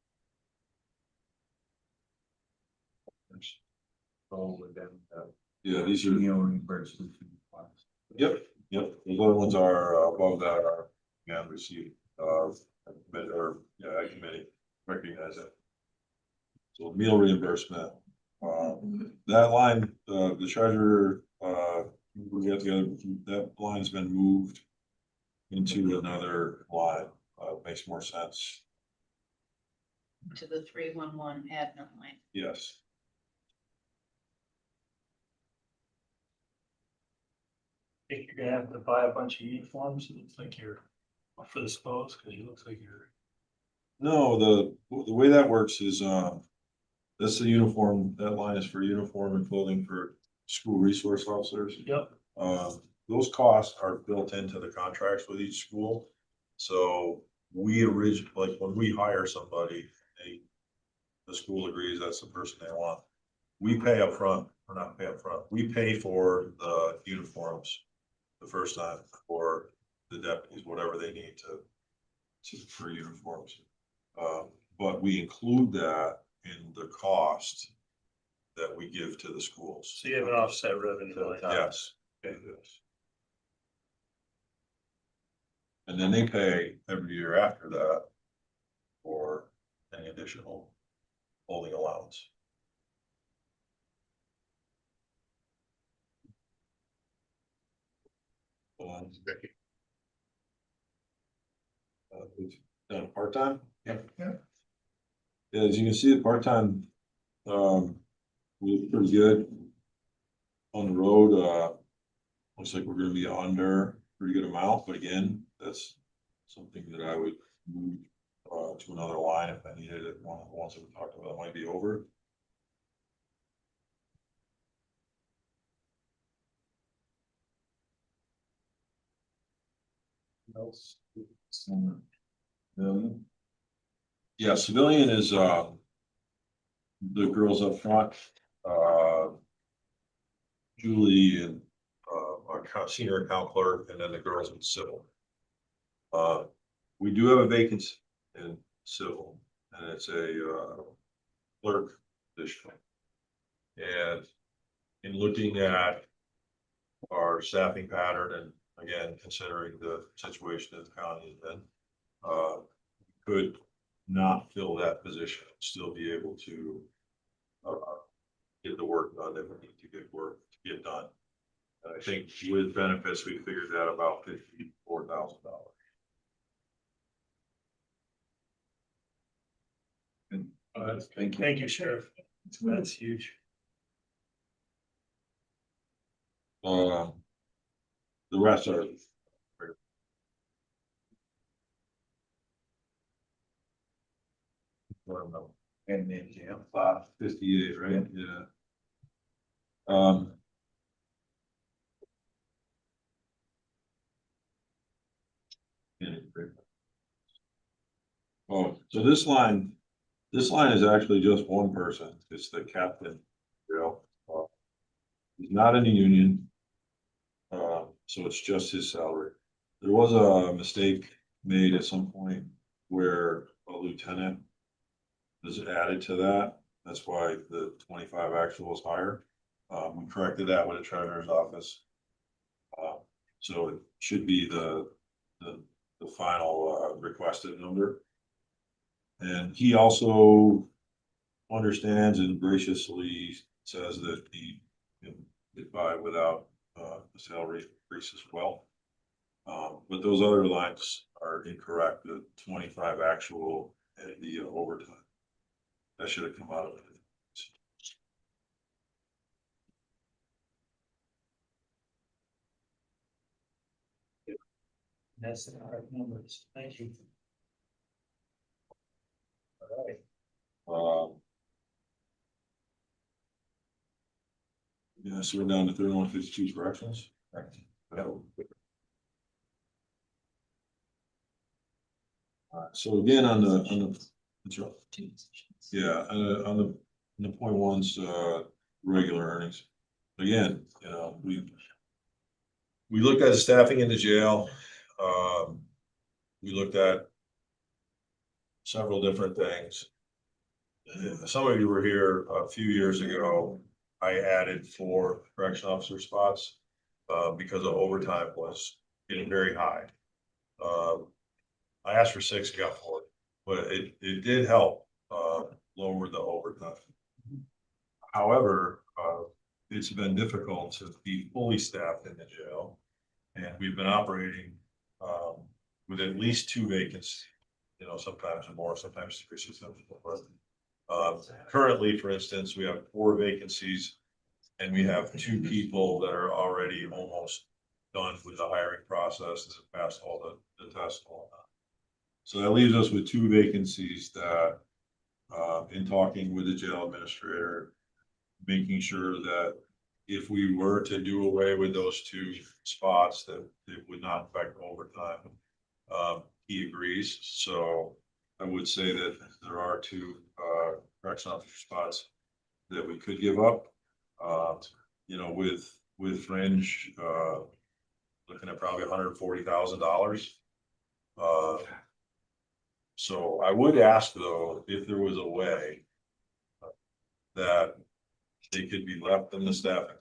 Yeah, these are. Reimbursement. Yep. The other ones are above that are, received, committee recognize it. So meal reimbursement, that line, the treasurer, we got the other, that line's been moved into another line, makes more sense. To the 311 admin line. Yes. Think you're gonna have to buy a bunch of uniforms, it looks like you're for the suppose, because it looks like you're. No, the way that works is, that's the uniform, that line is for uniform and clothing for school resource officers. Yep. Those costs are built into the contracts with each school. So we like when we hire somebody, the school agrees that's the person they want. We pay up front, or not pay up front, we pay for the uniforms the first time for the deputies, whatever they need for uniforms. but we include that in the cost that we give to the schools. So you have an offset revenue line. Yes. Yes. And then they pay every year after that for any additional holding allowance. We've done part-time? Yep. Yeah. Yeah, as you can see, the part-time, was pretty good. On the road, looks like we're gonna be under a pretty good amount, but again, that's something that I would move to another line if I needed it. One of the ones that we talked about might be over. Else? Yeah, civilian is, the girls up front, Julie and, our senior account clerk, and then the girls in civil. We do have a vacancy in civil, and it's a, clerk position. And in looking at our staffing pattern, and again, considering the situation in the county, then, could not fill that position, still be able to, get the work done that we need to get work to get done. And I think with benefits, we figured that about $54,000. Thank you, Sheriff. That's huge. The rest are. And then, yeah. 58, right? Yeah. Oh, so this line is actually just one person. It's the captain. You know, he's not in the union. So it's just his salary. There was a mistake made at some point where a lieutenant was added to that. That's why the 25 actual is higher. We corrected that with the treasurer's office. So it should be the final requested number. And he also understands and graciously says that he can get by without the salary increase as well. But those other lines are incorrect, the 25 actual and the overtime. That should have come out of it. That's the correct numbers. Thank you. All right. Yeah, so we're down to 3152 corrections. So again, on the, yeah, on the point ones, regular earnings. Again, you know, we looked at the staffing in the jail. We looked at several different things. Some of you were here a few years ago. I added 4 correction officer spots because of overtime was getting very high. I asked for 6, got 4, but it did help lower the overtime. However, it's been difficult to be fully staffed in the jail, and we've been operating with at least 2 vacancies. You know, sometimes more, sometimes 3, sometimes 4. Currently, for instance, we have 4 vacancies, and we have 2 people that are already almost done with the hiring process and have passed all the tests and all that. So that leaves us with 2 vacancies that, in talking with the jail administrator, making sure that if we were to do away with those 2 spots, that it would not affect overtime. He agrees. So I would say that there are 2 correction officer spots that we could give up. You know, with fringe, looking at probably $140,000. So I would ask though, if there was a way that they could be left in the staffing,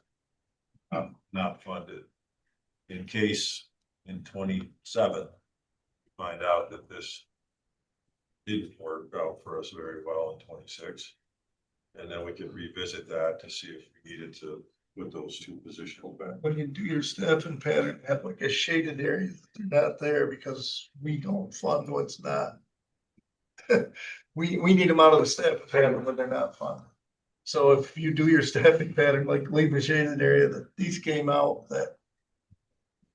not funded, in case in 27, find out that this didn't work out for us very well in 26. And then we could revisit that to see if we needed to put those two positions back. When you do your staffing pattern, have like a shaded area, that they're not there because we don't fund what's not. We need them out of the staffing pattern when they're not funded. So if you do your staffing pattern, like leave a shaded area that these came out that.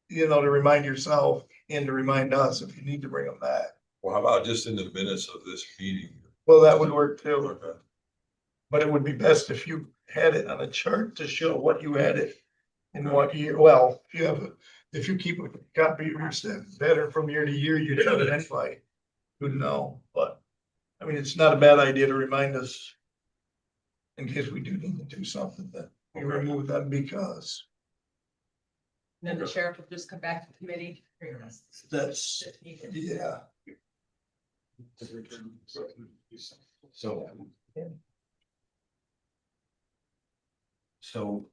You know, to remind yourself and to remind us if you need to bring them back. Well, how about just in the minutes of this meeting? Well, that would work too, Okay. but it would be best if you had it on a chart to show what you had it. In what year, well, if you have, if you keep a copy of your staff pattern from year to year, you'd have it anyway. Who'd know, but, I mean, it's not a bad idea to remind us. In case we do need to do something that we remove them because Then the sheriff will just come back to committee. that's, yeah. So. So.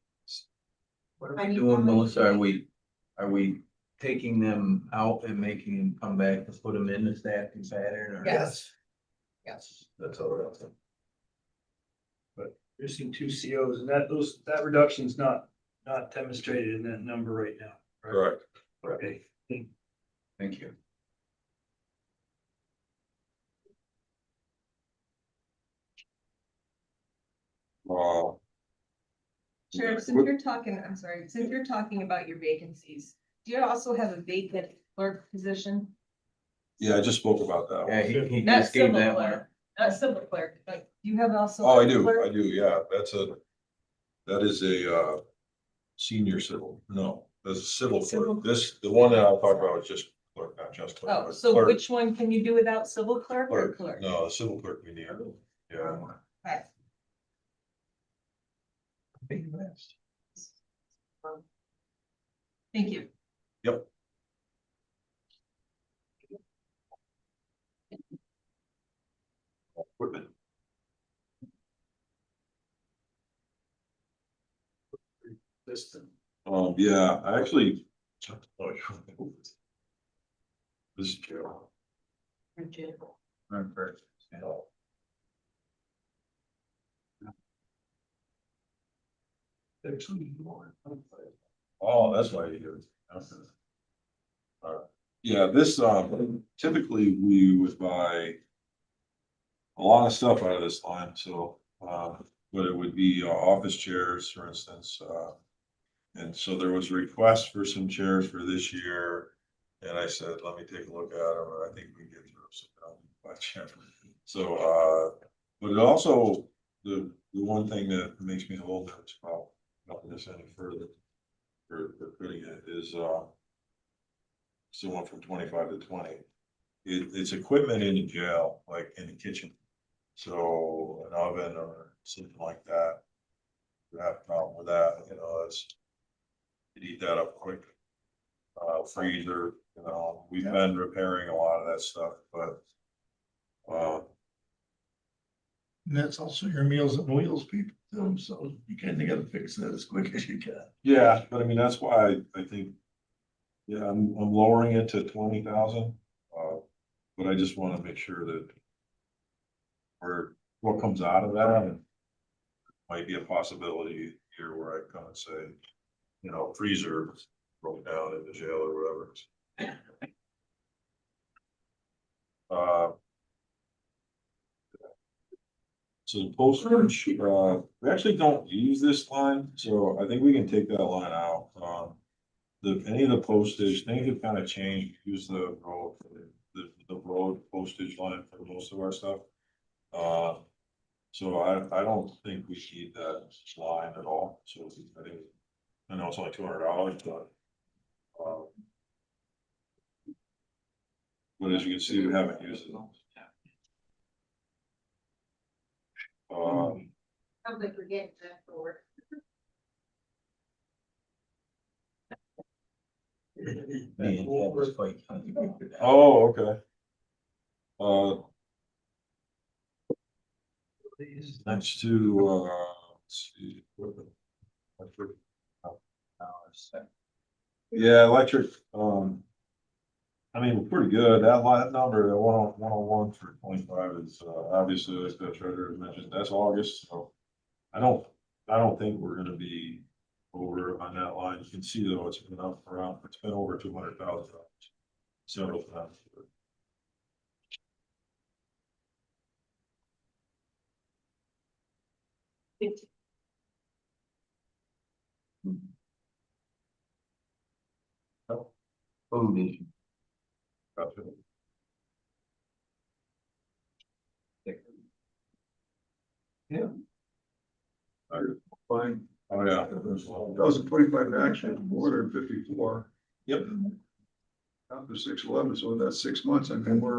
What are we doing, Melissa? Are we taking them out and making them come back to put them in the staffing pattern or? Yes. Yes. That's all right. Missing two COs and that reduction's not demonstrated in that number right now. Correct. Okay. Thank you. Sheriff, since you're talking, I'm sorry, since you're talking about your vacancies, do you also have a vacant clerk position? Yeah, I just spoke about that. Yeah, he Not just gave civil that one. clerk, not civil clerk, but you have also. Oh, I do, clerk? yeah, that is a senior civil, no, that's a civil Civil. clerk. The one that I'll talk about is just clerk, not just clerk. Oh, but so clerk. which one can you do without civil clerk or Clerk, clerk? no, the civil clerk we need, yeah. Okay. Big mess. Thank you. Yep. Equipment. Yeah, I actually. This is Joe. Oh, that's why you do it. Yeah, this, typically we would buy a lot of stuff out of this line, so, but it would be office chairs, for instance, and so there was a request for some chairs for this year. And I said, let me take a look at them, and I think we can get through some. So, but it also, the one thing that makes me a little nervous about not this any further for putting it is, still went from 25 to 20. It's equipment in the jail, like in the kitchen. So an oven or something like that. You have a problem with that, you know, you'd eat that up quick. Freezer, you know, we've been repairing a lot of that stuff, but. And that's also your Meals on Wheels people too, so you kinda gotta fix that as quick as you can. Yeah, but I mean, that's why I think. Yeah, I'm lowering it to 20,000, but I just wanna make sure that. What comes out of that and. Might be a possibility here where I come and say, you know, freezer broke down in the jail or whatever. So the postage, we actually don't use this line, so I think we can take that line out. Any of the postage, things have kind of changed, we use the road postage line for most of our stuff. So I don't think we need that line at all, so I think, I know it's only $200, but. But as you can see, we haven't used it. Sounds like we're getting that for work. Me and Ted was quite. Oh, okay. Next to, let's see. Yeah, electric, I mean, pretty good. That number, the 101 for 25 is, obviously, like the treasurer mentioned, that's August, so. I don't think we're gonna be over on that line. You can see though, it's been up around, it's been over $200,000 several times. Food issue. Yeah. Fine. Oh, yeah. 2025 actually, 454. Yep. After 611, so that's 6 months, and then we're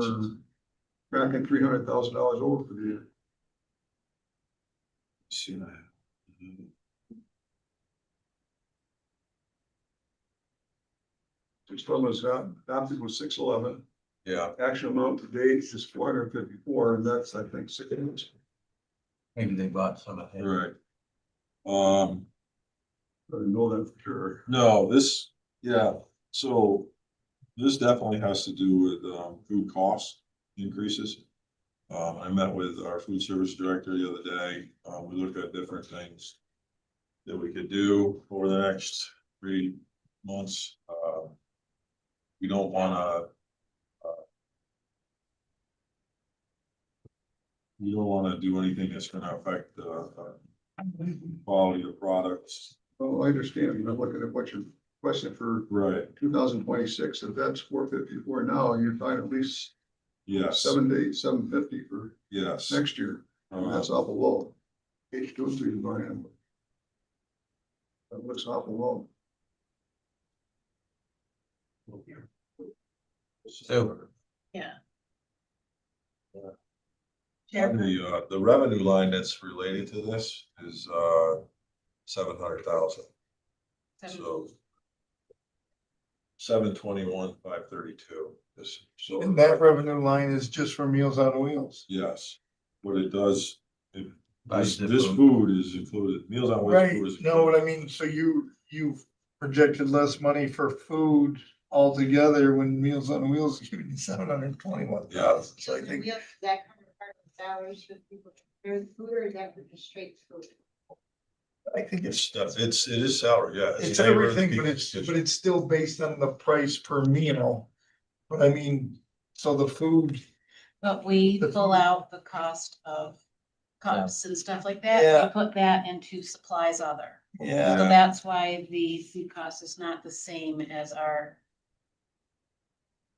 tracking $300,000 over for the year. See that. Six twelve is adopted was 611. Yeah, Actual amount to date is 454, and that's, I think, 6 months. Maybe they bought some of it. right. I didn't know that for sure. No, this, yeah, so this definitely has to do with, food cost increases. I met with our food service director the other day. We looked at different things that we could do over the next 3 months. We don't wanna, do anything that's gonna affect the quality of products. Oh, I understand. I'm looking at what your question for Right, 2026, if that's 454 now, you're talking at least yes, 750 for yes. next year. That's awful low. H2 is going. That looks awful low. So, Yeah. The revenue line that's related to this is, 700,000. So 721,532. This, so. And that revenue line is just for Meals on Wheels. Yes, what it does, Buys this the food. food is included, Meals on Wheels Right, food is. no, what I mean, so you've projected less money for food altogether when Meals on Wheels is giving you 721,000, so I And think. we have that cover part of the salaries for people, for the food, or is that for just straight food? I think It's stuff, it is salary, yeah. it's labor, everything, but it's still based on the price per meal. But I mean, so the food, But we The pull food. out the cost of cups and stuff like that, Yeah. we put that into supplies other. yeah, So that's why the food cost is not the same as our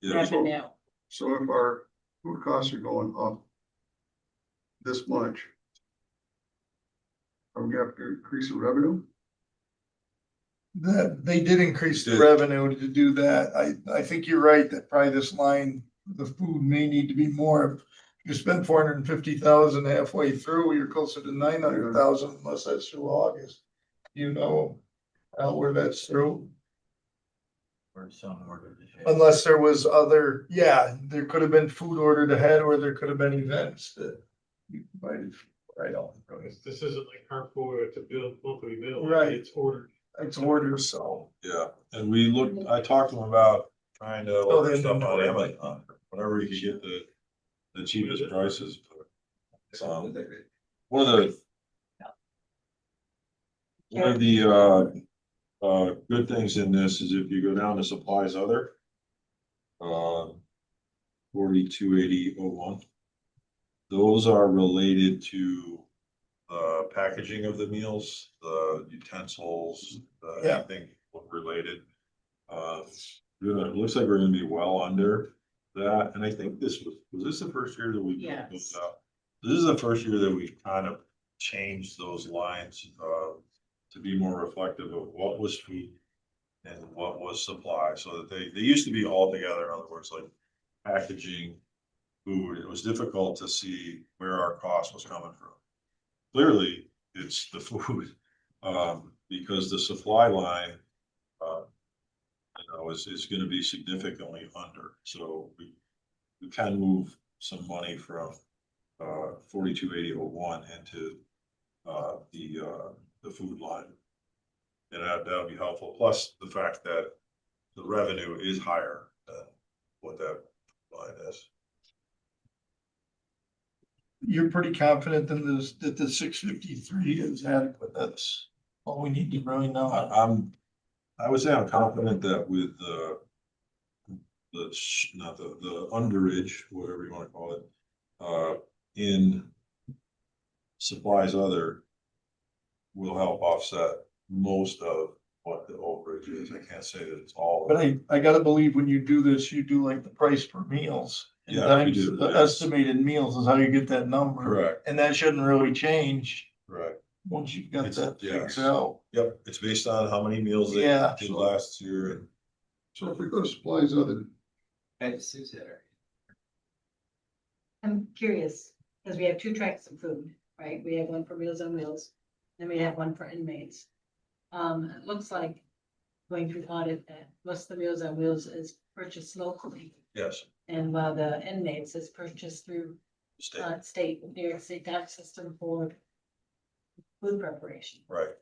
Yeah, revenue. So if our food costs are going up this much, are we gonna have to increase the revenue? that, they did increase the Did. revenue to do that. I think you're right that probably this line, the food may need to be more. You spend 450,000 halfway through, you're closer to 900,000 unless that's through August. You know, where that's through, or some order. unless there was other, yeah, there could have been food ordered ahead, or there could have been events that you provided. I don't know. This isn't like carpool, it's a bill, monthly bill. Right. It's ordered. It's ordered, so. yeah, and we looked, I talked to him about trying to Oh, order the stuff on inventory. Amazon, whatever you could get the cheapest prices. One of the good things in this is if you go down to supplies other. 428001. Those are related to packaging of the meals, the utensils, Yeah. anything related. It looks like we're gonna be well under that, and I think this was this the first year that we built Yes. those out? This is the first year that we kind of changed those lines, to be more reflective of what was food and what was supply, so that they used to be all together, in other words, like packaging, food, it was difficult to see where our cost was coming from. Clearly, it's the food, because the supply line, is gonna be significantly under, so we can move some money from 428001 into the food line. And that'll be helpful, plus the fact that the revenue is higher than what that line is. You're pretty confident in this, that the 653 is adequate, that's all we need to really know. I would say I'm confident that with not the underage, whatever you wanna call it, in supplies other will help offset most of what the overage is. I can't say that it's all. But I gotta believe when you do this, you do like the price per meals. And Yeah, we times do, the yes. estimated meals is how you get that number. Correct. And that shouldn't really change Right. once you've got It's- that yes. figured out. Yep, it's based on how many meals they Yeah. did last year and. So if we go to supplies other, Hey, Sue's hitter. I'm curious, because we have two tracks of food, right? We have one for Meals on Wheels, and we have one for inmates. It looks like going through audit that most of the Meals on Wheels is purchased locally. Yes, And while the inmates is purchased through state, New York State tax system for food preparation. right.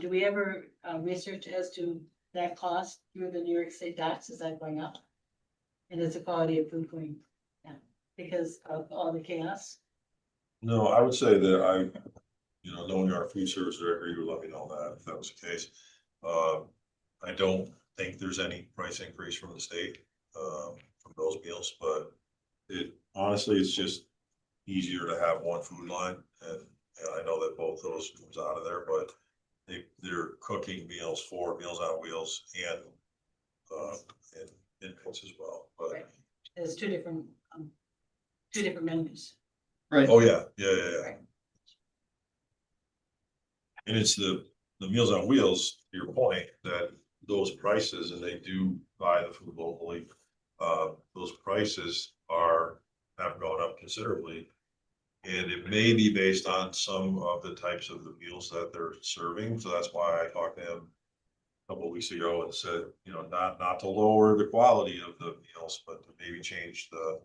Do we ever research as to that cost through the New York State tax? Is that going up? And is the quality of food going down because of all the chaos? No, I would say that knowing our food service director, you would let me know that if that was the case. I don't think there's any price increase from the state, from those meals, but honestly, it's just easier to have one food line. And I know that both those comes out of there, but they're cooking meals for Meals on Wheels and inputs as well, but. Right. There's two different menus. Right. Oh, yeah. Right. And it's the Meals on Wheels, to your point, that those prices, and they do buy the food locally. Those prices have gone up considerably. And it may be based on some of the types of the meals that they're serving, so that's why I talked to him a couple of weeks ago and said, not to lower the quality of the meals, but to maybe change the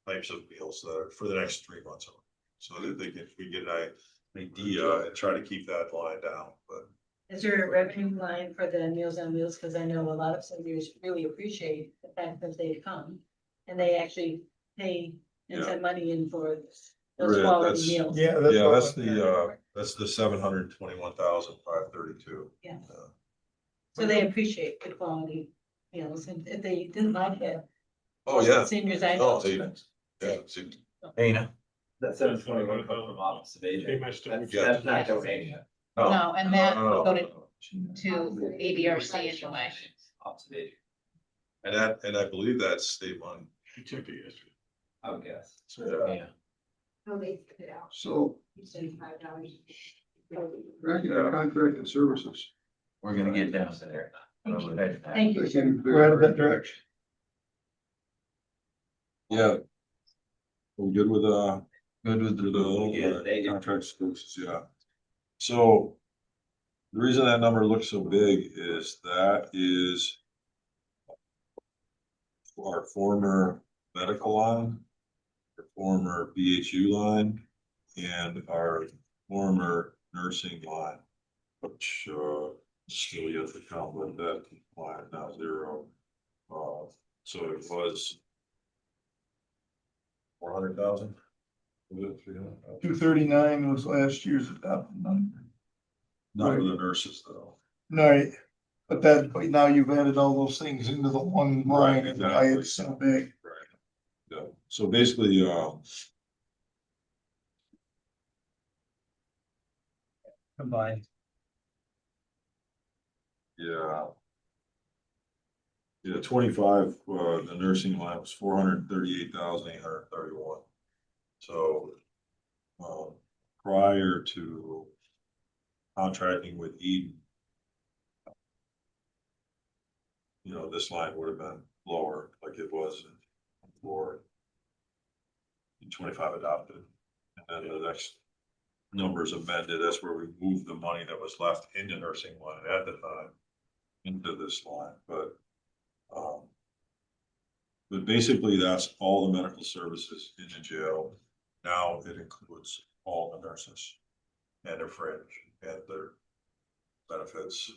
types of meals that are for the next 3 months. So that we get an idea and try to keep that line down, but. Is there a revenue line for the Meals on Wheels? Because I know a lot of seniors really appreciate the fact that they come and they actually pay and Yeah. send money in for There those is, quality that's- meals. Yeah. Yeah, all that's I- that's the 721,532. Yeah. So they appreciate the quality meals, and if they didn't like it. Oh, most of the yeah. Seniors I No, know. Dana, That 721 comes from Office of Pay Aging. my stuff. That's not donation. No, and that No, will go no, to ADRC anyway. Office of Aging, And I believe that's state money. I checked it yesterday. I would guess. yeah, Oh, they took it out. so $75. tracking our contracted services. we're gonna get down to there. Thank you, They sir. can be We're headed very- that direction. Yeah. We're good with Good with the, Yeah, they do. contract services, yeah. So the reason that number looks so big is that is our former medical line, our former BHU line, and our former nursing line, which still yet to come with that line now 0. So it was 400,000. 239 was last year's adopted number. Not for the nurses though. Right, but now you've added all those things into the one line and why it's so big. Right. Yeah, so basically, combined. yeah. Yeah, 25, the nursing line was 438,831. So, prior to contracting with Eden, this line would have been lower like it was in 25 adopted. And then the next numbers amended, that's where we moved the money that was left in the nursing line at the time into this line, but But basically, that's all the medical services in the jail. Now it includes all the nurses and their fringe and their benefits.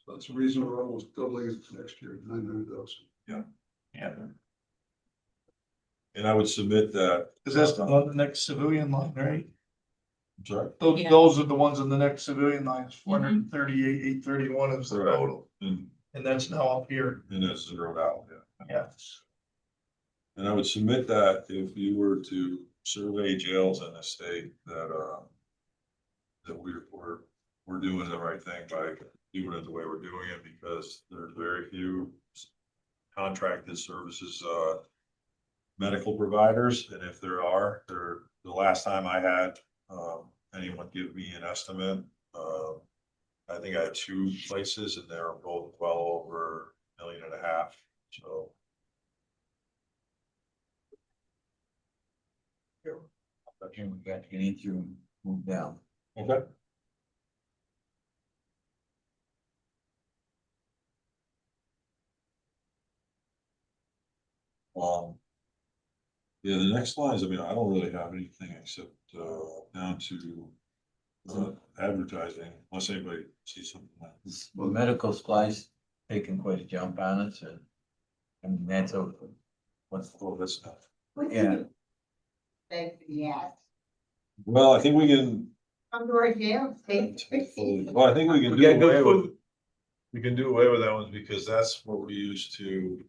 That's the reason we're almost doubling it next year, 900,000. Yeah. And I would submit that. Cause that's on the next civilian line, right? I'm sorry. Those, Yeah. those are the ones on the next civilian lines, 438, 831 is the Correct. total, And and that's now up here. that's zeroed out, yeah. Yes. And I would submit that if you were to survey jails in the state, that we're doing the right thing by doing it the way we're doing it, because there's very few contracted services, medical providers, and if there are, the last time I had, anyone give me an estimate, I think I had 2 places and they were both well over $1.5 million, so. Okay, we got to get into and move down. Okay. Yeah, the next line is, I mean, I don't really have anything except, down to, advertising, unless anybody sees something. Well, medical supplies taking quite a jump on us, and I mean, that's over. What's, Oh, that's not. yeah, Yes, Well, I think we can, come to our jail, take. well, I think we can We do got good away with, food. we can do away with that one because that's what we used to.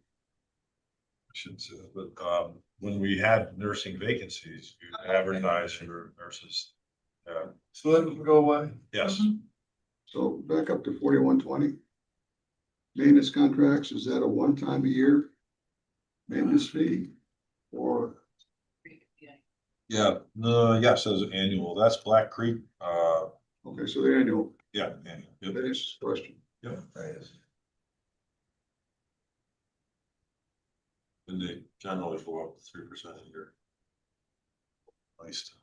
I shouldn't say that, but, when we had nursing vacancies, you advertise for nurses. Yeah, So that can go away. yes, So back up to 4120. Maintenance contracts, is that a one-time a year maintenance fee? Or, yeah, no, yes, as an annual, that's Black Creek, okay, so the annual, yeah, annual, yep, that is the question. yep. And they generally go up to 3% a year. At least.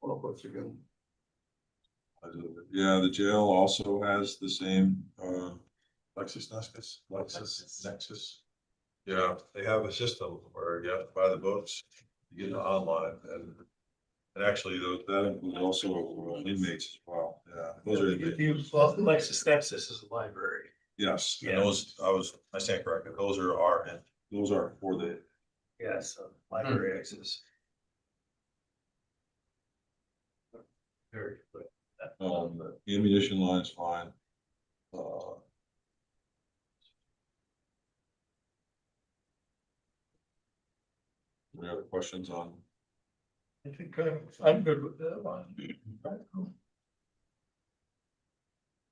Well, once again, Yeah, the jail also has the same, LexisNexis. Yeah, they have a system where you have to buy the books, you get it online, and actually, that includes also inmates as well, yeah, those are inmates. LexisNexis is a library. Yes, and Yeah. those, I stand corrected, those are those are for the, Yes, library access. Very good. the ammunition line's fine. Any other questions on? I think I'm good with that one.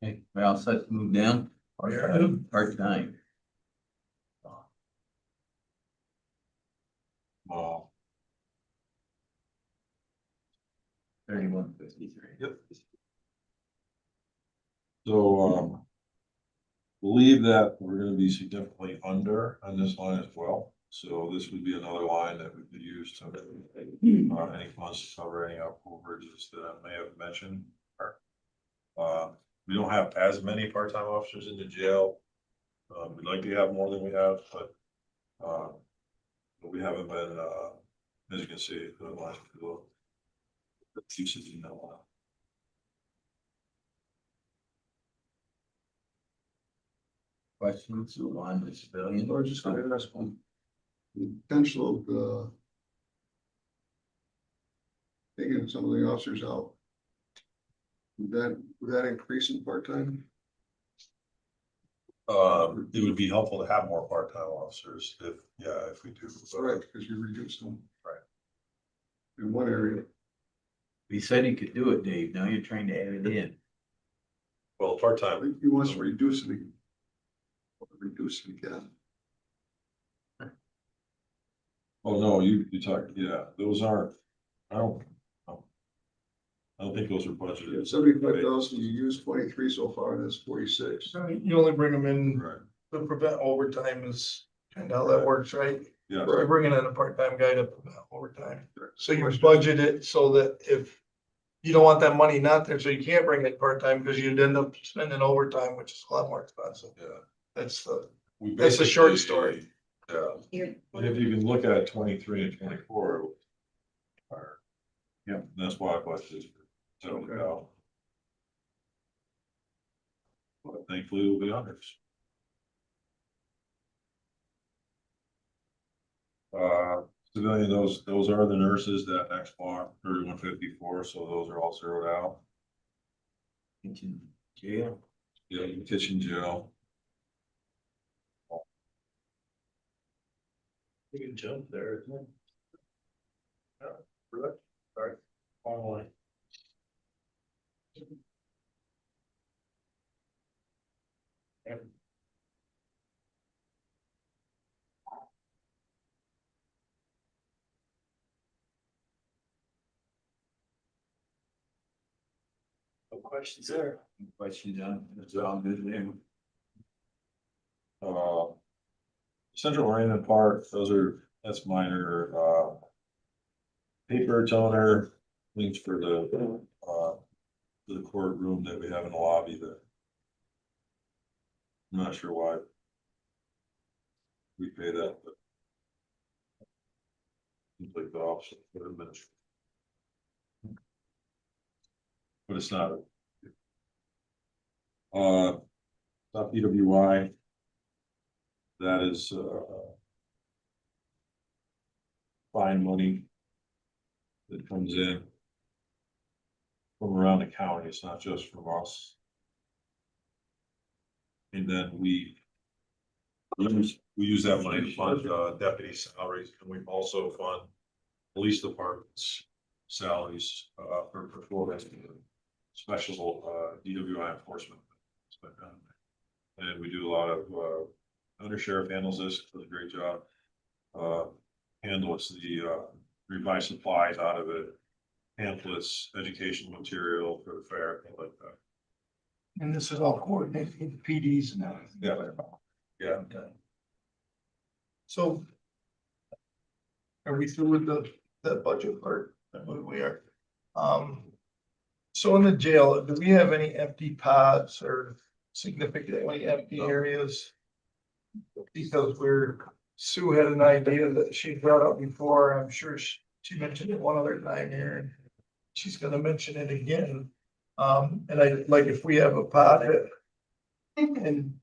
Okay, well, so let's move down. Part-time. Uh, 3153. Yep. So, believe that we're gonna be significantly under on this line as well. So this would be another line that we could use to, any funds to cover any overages that I may have mentioned. We don't have as many part-time officers in the jail. We'd like to have more than we have, but we haven't been, as you can see, the last few. The usage in that one. Questions on the civilian? or just gonna ask one. The potential of, taking some of the officers out. Would that increase in part-time? It would be helpful to have more part-time officers if we do. Right, because you reduce them. Right. In one area. We said he could do it, Dave. Now you're trying to add it in. Well, I part-time, think he wants to reduce it. Reduce it again. oh, no, you talk, yeah, those aren't, I don't think those are budgeted. 75,000, you used 23 so far, and that's 46. You only bring them in Right, to prevent overtime is kind of how that works, right? Yeah. We're bringing in a part-time guy to overtime. So you budget it so that if you don't want that money not there, so you can't bring it part-time because you'd end up spending overtime, which is a lot more expensive. Yeah. That's the, We that's the short basically- story. Yeah, You're- and if you can look at 23 and 24. Yeah, that's why I budgeted for 70,000. But thankfully, we'll be honest. Civilian, those are the nurses, that next bar, 3154, so those are all zeroed out. Kitchen, jail. Yeah, kitchen jail. We can jump there, isn't it? Really? Sorry. Online. No questions there. Question, John, it's all good there. Central Oriented Park, that's minor, paper toner, links for the courtroom that we have in the lobby that. I'm not sure why. We pay that, but. Seems like the option for a minute. But it's not. Not PWI. That is, fine money. That comes in. From around the county, it's not just from us. And then we use that money to fund, deputy salaries, and we also fund police departments salaries, for performance, special, DWI enforcement. And we do a lot of, under sheriff handles this, does a great job. Handles the, revised supplies out of it, pamphlets, educational material for the fair, things like that. And this is all coordinated with PDs and everything. Yeah. Yeah. So. Are we through with that budget part? I believe we are. So in the jail, do we have any empty pods or significantly empty areas? Because Sue had an idea that she brought up before, I'm sure she mentioned it one other time here, and she's gonna mention it again. And I, like, if we have a pod and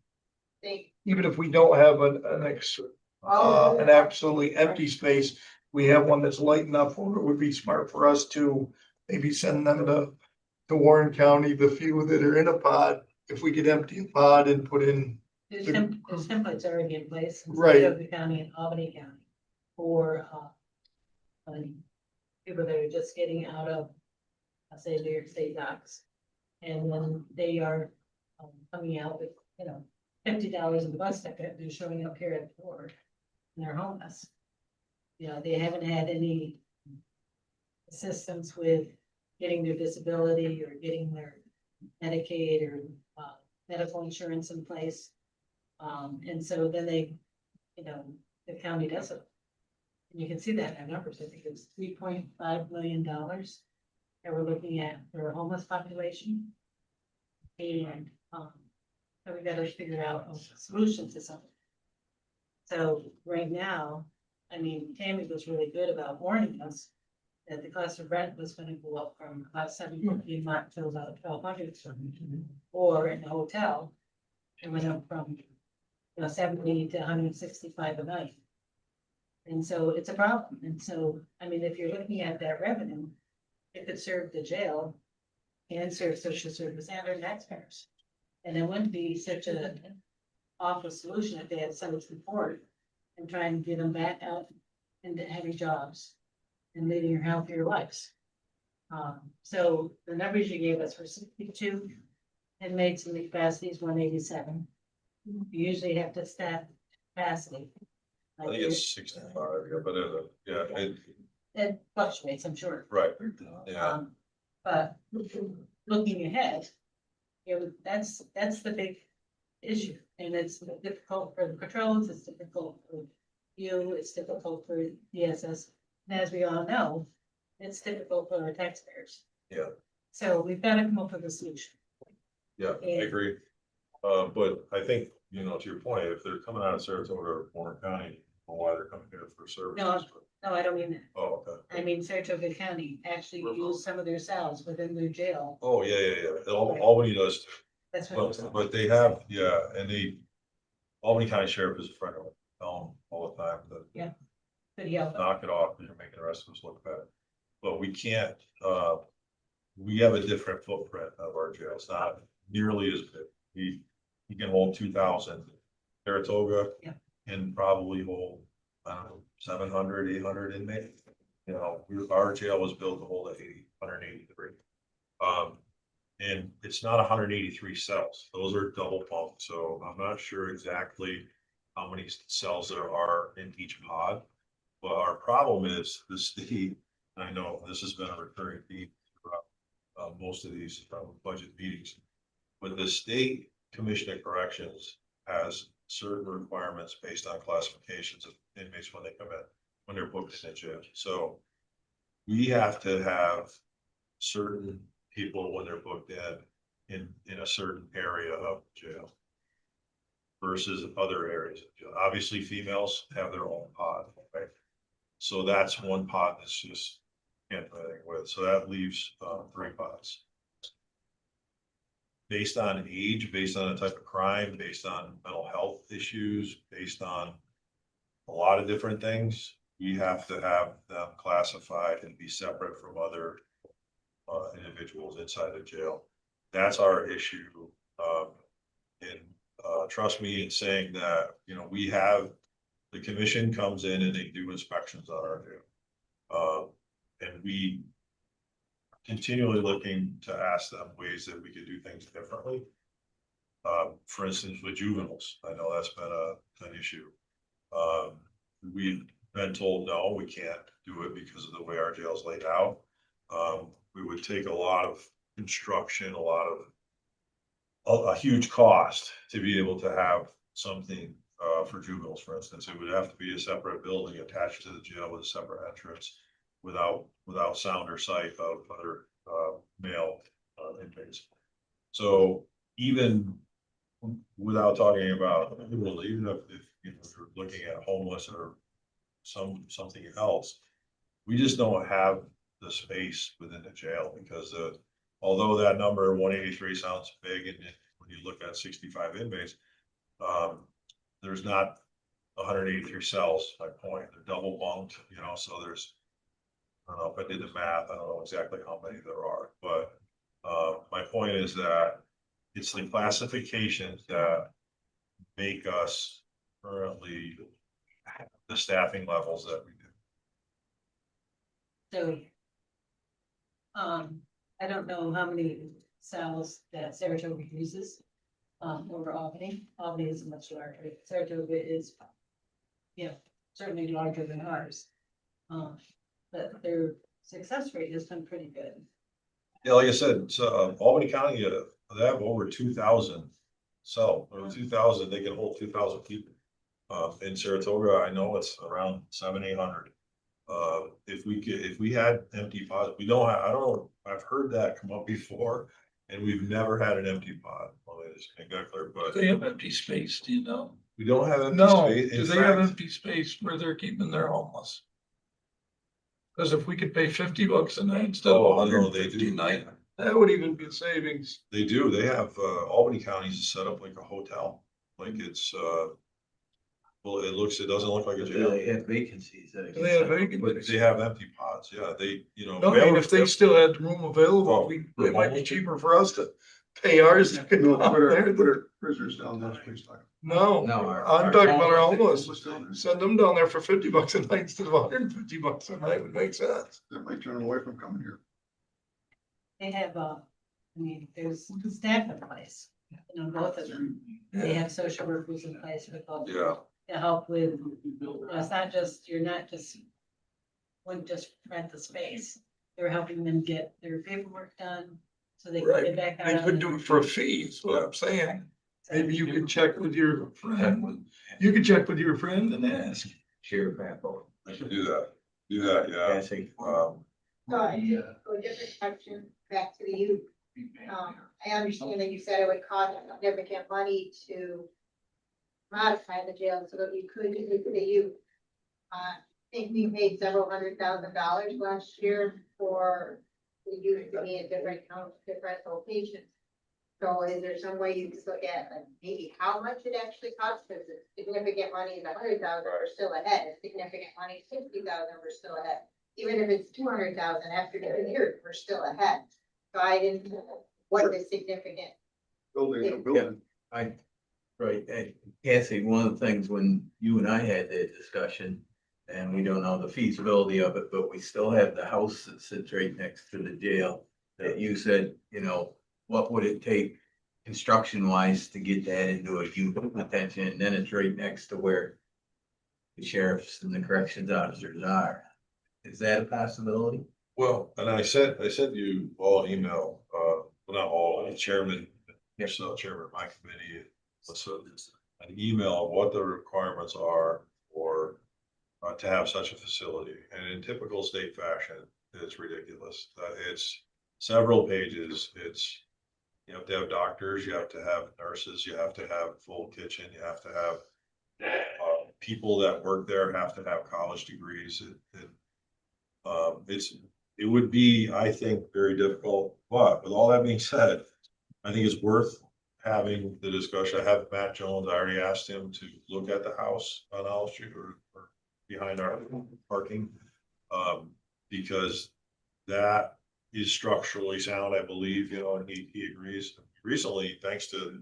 even if we don't have an absolutely empty space, we have one that's light enough where it would be smart for us to maybe send them to Warren County, the few that are in a pod, if we could empty a pod and put in. There's templates already in place. In Right. Cuyahoga County and Albany County for, people that are just getting out of, I'll say, New York State docks. And then they are, coming out with, $50 in the bus ticket, they're showing up here at the door, and they're homeless. They haven't had any assistance with getting their disability or getting their Medicaid or, medical insurance in place. And so then they, the county does it. And you can see that in our numbers. I think it's $3.5 million that we're looking at for a homeless population. And, so we gotta figure out a solution to something. So right now, Tammy was really good about warning us that the cost of rent was gonna go up from about $750 a month to about $1,200. Or in the hotel, it went up from 70 to 165 a night. And so it's a problem. And so, if you're looking at that revenue, it could serve the jail and serve social service and our taxpayers. And it wouldn't be such an awful solution if they had some support and try and get them back out into having jobs and leading your healthier lives. So the numbers you gave us were 62 inmates in the capacity is 187. You usually have to staff capacity. I think it's 65, yeah, but, yeah, It fluctuates, I'm sure. right, yeah. But looking ahead, that's the big issue, and it's difficult for the patrols, it's difficult for you, it's difficult for DSS, and as we all know, it's difficult for our taxpayers. Yeah. So we've got to come up with a solution. Yeah, I Yeah. agree. But I think, you know, to your point, if they're coming out of Saratoga or Warren County, I don't know why they're coming here for services. No, I don't mean that. Oh, okay. I mean, Saratoga County actually use some of their cells within their jail. Oh, yeah. Albany does too. That's what. But they have, yeah, and Albany County Sheriff is a friend of mine, tell them all the time that Could help. knock it off, because you're making the rest of us look bad. But we can't, we have a different footprint of our jail, it's not nearly as big. We can hold 2,000. Saratoga Yeah. can probably hold, I don't know, 700, 800 inmates. You know, our jail was built to hold 183. And it's not 183 cells, those are double bunked, so I'm not sure exactly how many cells there are in each pod. But our problem is the state, I know this has been a recurring theme throughout most of these budget meetings. But the state commission of corrections has certain requirements based on classifications of inmates when they come in, when they're booked in jail. So we have to have certain people when they're booked in a certain area of jail versus other areas of jail. Obviously, females have their own pod, right? So that's one pod that's just can't do anything with. So that leaves 3 pods. Based on age, based on the type of crime, based on mental health issues, based on a lot of different things, we have to have them classified and be separate from other individuals inside the jail. That's our issue. And trust me in saying that, you know, we have, the commission comes in and they do inspections on our jail. And we continually looking to ask them ways that we could do things differently. For instance, with juveniles, I know that's been an issue. We've been told, no, we can't do it because of the way our jail's laid out. We would take a lot of construction, a huge cost to be able to have something for juveniles, for instance. It would have to be a separate building attached to the jail with a separate entrance without sound or sight of other male inmates. So even without talking about, even if you know, you're looking at homeless or something else, we just don't have the space within the jail because although that number 183 sounds big, and when you look at 65 inmates, there's not 183 cells. My point, they're double bunked, you know, so there's, I don't know if I did the math, I don't know exactly how many there are, but my point is that it's the classifications that make us currently have the staffing levels that we do. So. I don't know how many cells that Saratoga uses, over Albany. Albany is much larger. Saratoga is, certainly larger than ours. But their success rate has been pretty good. Yeah, like I said, so Albany County, they have over 2,000 cells, or 2,000, they can hold 2,000 people. In Saratoga, I know it's around 700-800. If we had empty pods, we don't have, I don't know, I've heard that come up before, and we've never had an empty pod. Well, I just make that clear, but They have empty space, do you know? we don't have empty No, space. do In they have fact, empty space where they're keeping their homeless? Cause if we could pay $50 a night instead of oh, no, they $150 do. a night, that would even be a savings. They do. They have, Albany County's set up like a hotel, like it's, well, it doesn't look like a jail. They have vacancies. They have But vacancies. they have empty pods, yeah, they, you know. No, I mean, if they still had room available, it might be cheaper for us to pay ours to get No, out put there. our prisoners down those place. No, No, I'm talking about our homeless. Homeless down there. Send them down there for $50 a night instead of $150 a night would make sense. That might turn them away from coming here. They have, there's staff in place, both of them. They have social workers in place with both. Yeah. To help with, it's not just, wouldn't just rent the space. They're helping them get their paperwork done, so they can Right, get back out. they on could the- do it for a fee, is what I'm saying. Maybe you could check with your friend, and ask. Sheriff Apple. I should do that, yeah. Passing. So I do a different question, back to the youth. I understand that you said it would cost significant money to modify the jail so that you could do the youth. I think we paid several $100,000 last year for the youth to be in different counts, different locations. So is there some way you could look at like maybe how much it actually costs? Because significant money is 100,000, we're still ahead. If significant money is 60,000, we're still ahead. Even if it's 200,000 after 2 years, we're still ahead. So I didn't know what the significant. Building a building. Right, and Cassie, one of the things when you and I had that discussion, and we don't know the feasibility of it, but we still have the house that sits right next to the jail. That you said, you know, what would it take construction wise to get that into a youth detention, and then it's right next to where the sheriffs and the corrections officers are. Is that a possibility? Well, and I sent you all an email, well, not all, the chairman, so chairman of my committee, so an email of what the requirements are for to have such a facility. And in typical state fashion, it's ridiculous. It's several pages. It's, you have to have doctors, you have to have nurses, you have to have full kitchen, you have to have people that work there have to have college degrees. It would be, I think, very difficult, but with all that being said, I think it's worth having the discussion. I have Matt Jones, I already asked him to look at the house on Olive Street or behind our parking. Because that is structurally sound, I believe, you know, and he agrees. Recently, thanks to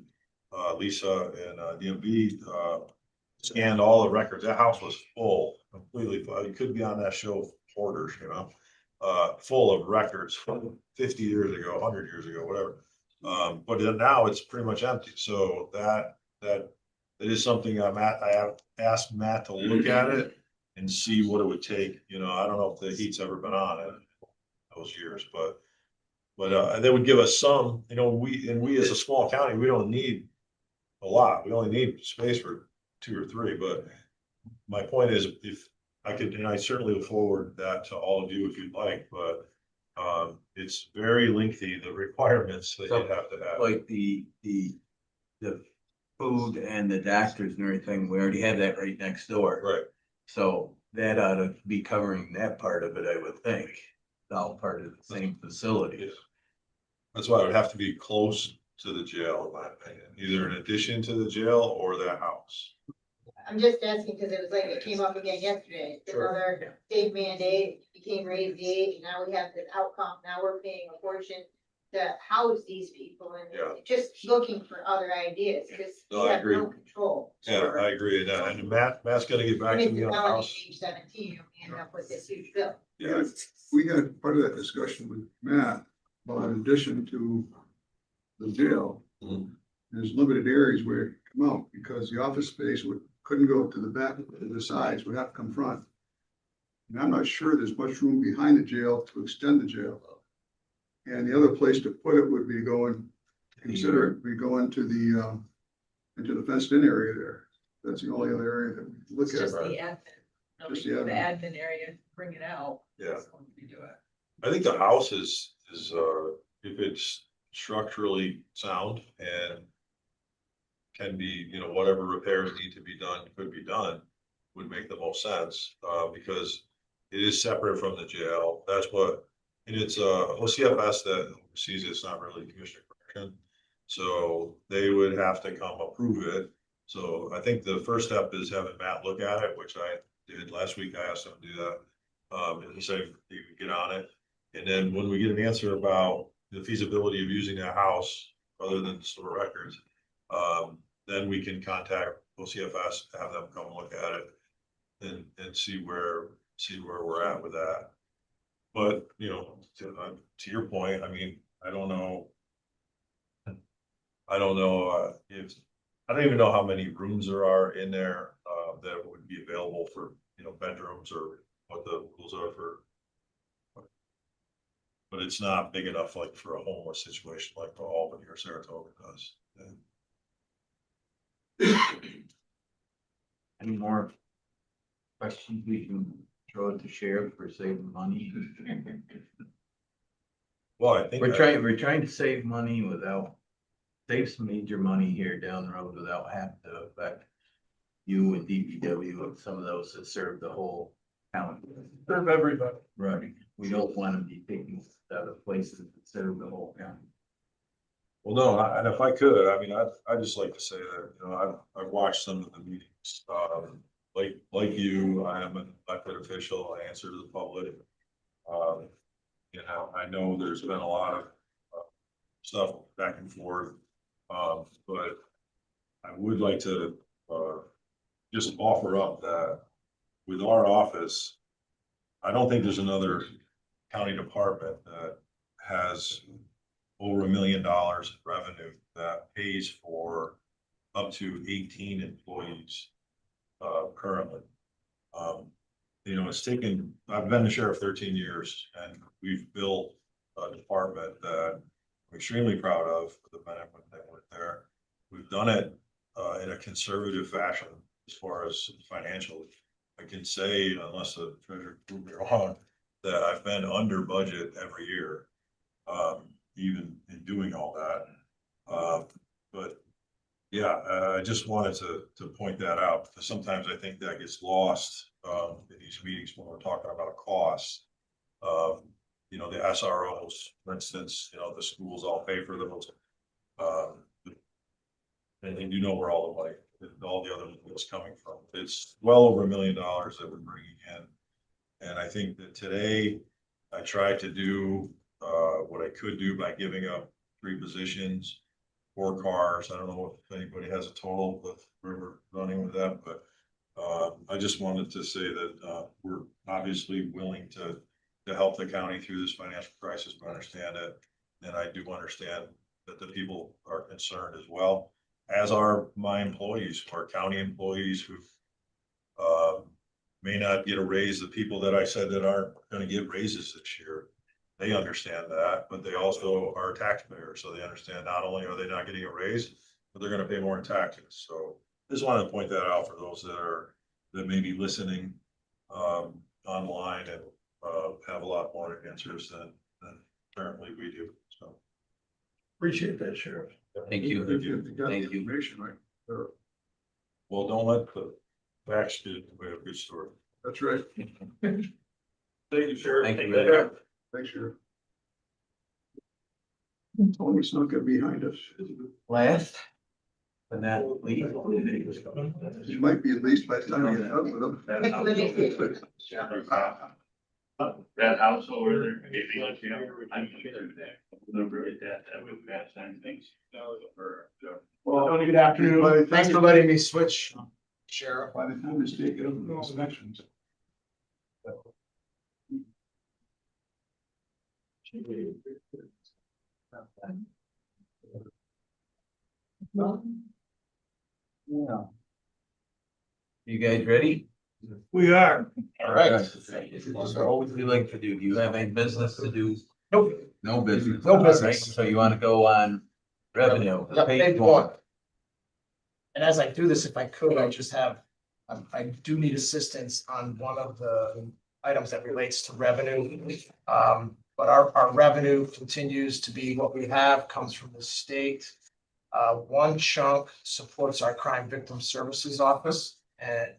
Lisa and DMV, scanned all the records. That house was full, completely full. You could be on that show Hoarders, you know, full of records from 50 years ago, 100 years ago, whatever. But then now it's pretty much empty. So that it is something I have asked Matt to look at it and see what it would take. You know, I don't know if the heat's ever been on in those years, but that would give us some, you know, we as a small county, we don't need a lot. We only need space for 2 or 3, but my point is, if I could, and I certainly look forward that to all of you if you'd like, but it's very lengthy, the requirements that you have to have. Like the food and the doctors and everything, we already have that right next door. Right. So that ought to be covering that part of it, I would think. It's all part of the same facility. Yes. That's why it would have to be close to the jail, in my opinion, either in addition to the jail or that house. I'm just asking because it was like, it came up again yesterday. It's Sure. another state mandate, became raised the age, and now we have this outcome. Now we're paying a portion to house these people and Yeah. just looking for other ideas, because No, we I have no agree. control. Yeah, I agree. And Matt's gonna get back And to if me you're on the felony house. age 17, we end up with this huge bill. Yeah, We had part of that discussion with Matt, about in addition to the jail, Mhm. there's limited areas where it come out, because the office space couldn't go to the back, to the sides, would have to come front. And I'm not sure there's much room behind the jail to extend the jail. And the other place to put it would be going to the fenced in area there. That's the only other area that we look It's at. just the admin. Just the The admin. admin area, bring it out. Yeah. That's what we do it. I think the house is, if it's structurally sound and can be, you know, whatever repairs need to be done, could be done, would make the most sense, because it is separate from the jail. That's what, and it's, OCFS that oversees it, it's not really Commissioner Correction. So they would have to come approve it. So I think the first step is having Matt look at it, which I did last week. I asked him to do that. And he said he would get on it. And then when we get an answer about the feasibility of using that house, other than store records, then we can contact OCFS, have them come look at it and see where we're at with that. But, you know, to your point, I mean, I don't know if, I don't even know how many rooms there are in there, that would be available for, you know, bedrooms, or what the rules are for. But it's not big enough like for a homeless situation like Albany or Saratoga does. Any more questions we can throw at the sheriff for saving money? Well, I think. We're trying to save money save some major money here down the road without having to affect you and DPW and some of those that serve the whole county. Serve everybody. Right. We don't want to be taking out of places that serve the whole county. Well, no, and if I could, I mean, I'd just like to say that, you know, I've watched some of the meetings, like you, I am an elected official, I answer to the public. You know, I know there's been a lot of stuff back and forth, but I would like to, just offer up that with our office, I don't think there's another county department that has over $1 million in revenue that pays for up to 18 employees currently. You know, I've been the sheriff 13 years and we've built a department that I'm extremely proud of for the men and women that work there. We've done it in a conservative fashion as far as financially. I can say, unless the treasurer proved me wrong, that I've been under budget every year, even in doing all that. But yeah, I just wanted to point that out because sometimes I think that gets lost in these meetings when we're talking about costs. You know, the SROs, for instance, you know, the schools all pay for those. And you know where all the money, all the other money is coming from. It's well over $1 million that we're bringing in. And I think that today I tried to do what I could do by giving up 3 positions, 4 cars. I don't know if anybody has a total, but we're running with that. But I just wanted to say that we're obviously willing to help the county through this financial crisis. I understand it. And I do understand that the people are concerned as well, as are my employees, our county employees who may not get a raise. The people that I said that aren't going to get raises this year, they understand that, but they also are taxpayers. So they understand not only are they not getting a raise, but they're going to pay more in taxes. So just wanted to point that out for those that may be listening online and have a lot more answers than apparently we do. So Appreciate that, Sheriff. Thank you. If you got the Thank you. information, right? well, don't let the facts get in the way of a good story. That's right. Thank you, Sheriff. Thank you, Rick. Thanks, Sheriff. Tony snuck it behind us. Last, but not least. You might be at least by the time you get done with them. That house over there, maybe like, you know, I'm sure that. Remember that would pass and things. Well, good afternoon. Thanks for letting me switch, Sheriff. By the time they take it up with inspections. Yeah. You guys ready? We are. All right. So what would you like to do? Do you have any business to do? Nope. No business. No All right. business. So you want to go on revenue? Yep, page page 1. And as I do this, if I could, I just have, I do need assistance on one of the items that relates to revenue. But our revenue continues to be what we have, comes from the state. One chunk supports our crime victim services office, and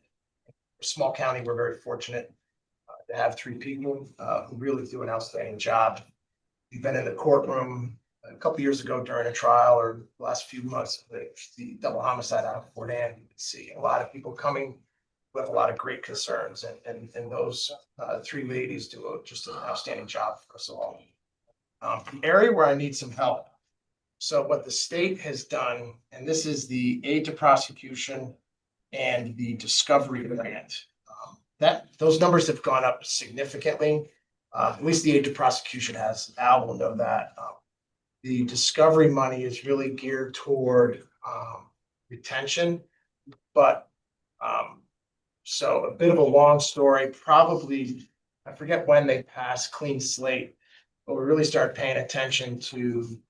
small county, we're very fortunate to have 3 people who really do an outstanding job. We've been in the courtroom a couple years ago during a trial, or the last few months, the double homicide out of Fort Anne. You can see a lot of people coming with a lot of great concerns, and those 3 ladies do just an outstanding job for us all. The area where I need some help. So what the state has done, and this is the aid to prosecution and the discovery grant, those numbers have gone up significantly. At least the aid to prosecution has. Al will know that. The discovery money is really geared toward retention, but so a bit of a long story. Probably, I forget when they passed clean slate, but we really started paying attention to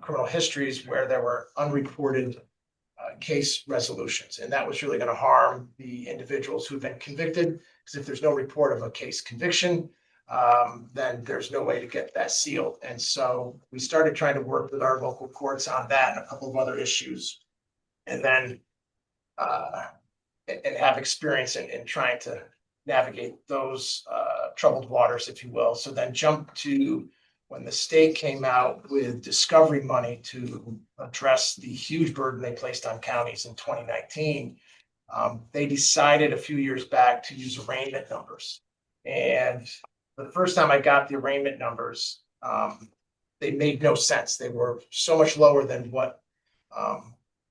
criminal histories where there were unreported case resolutions, and that was really gonna harm the individuals who've been convicted, because if there's no report of a case conviction, then there's no way to get that sealed. And so we started trying to work with our local courts on that and a couple of other issues. And then and have experience in trying to navigate those troubled waters, if you will. So then jump to when the state came out with discovery money to address the huge burden they placed on counties in 2019. They decided a few years back to use arraignment numbers. And the first time I got the arraignment numbers, they made no sense. They were so much lower than what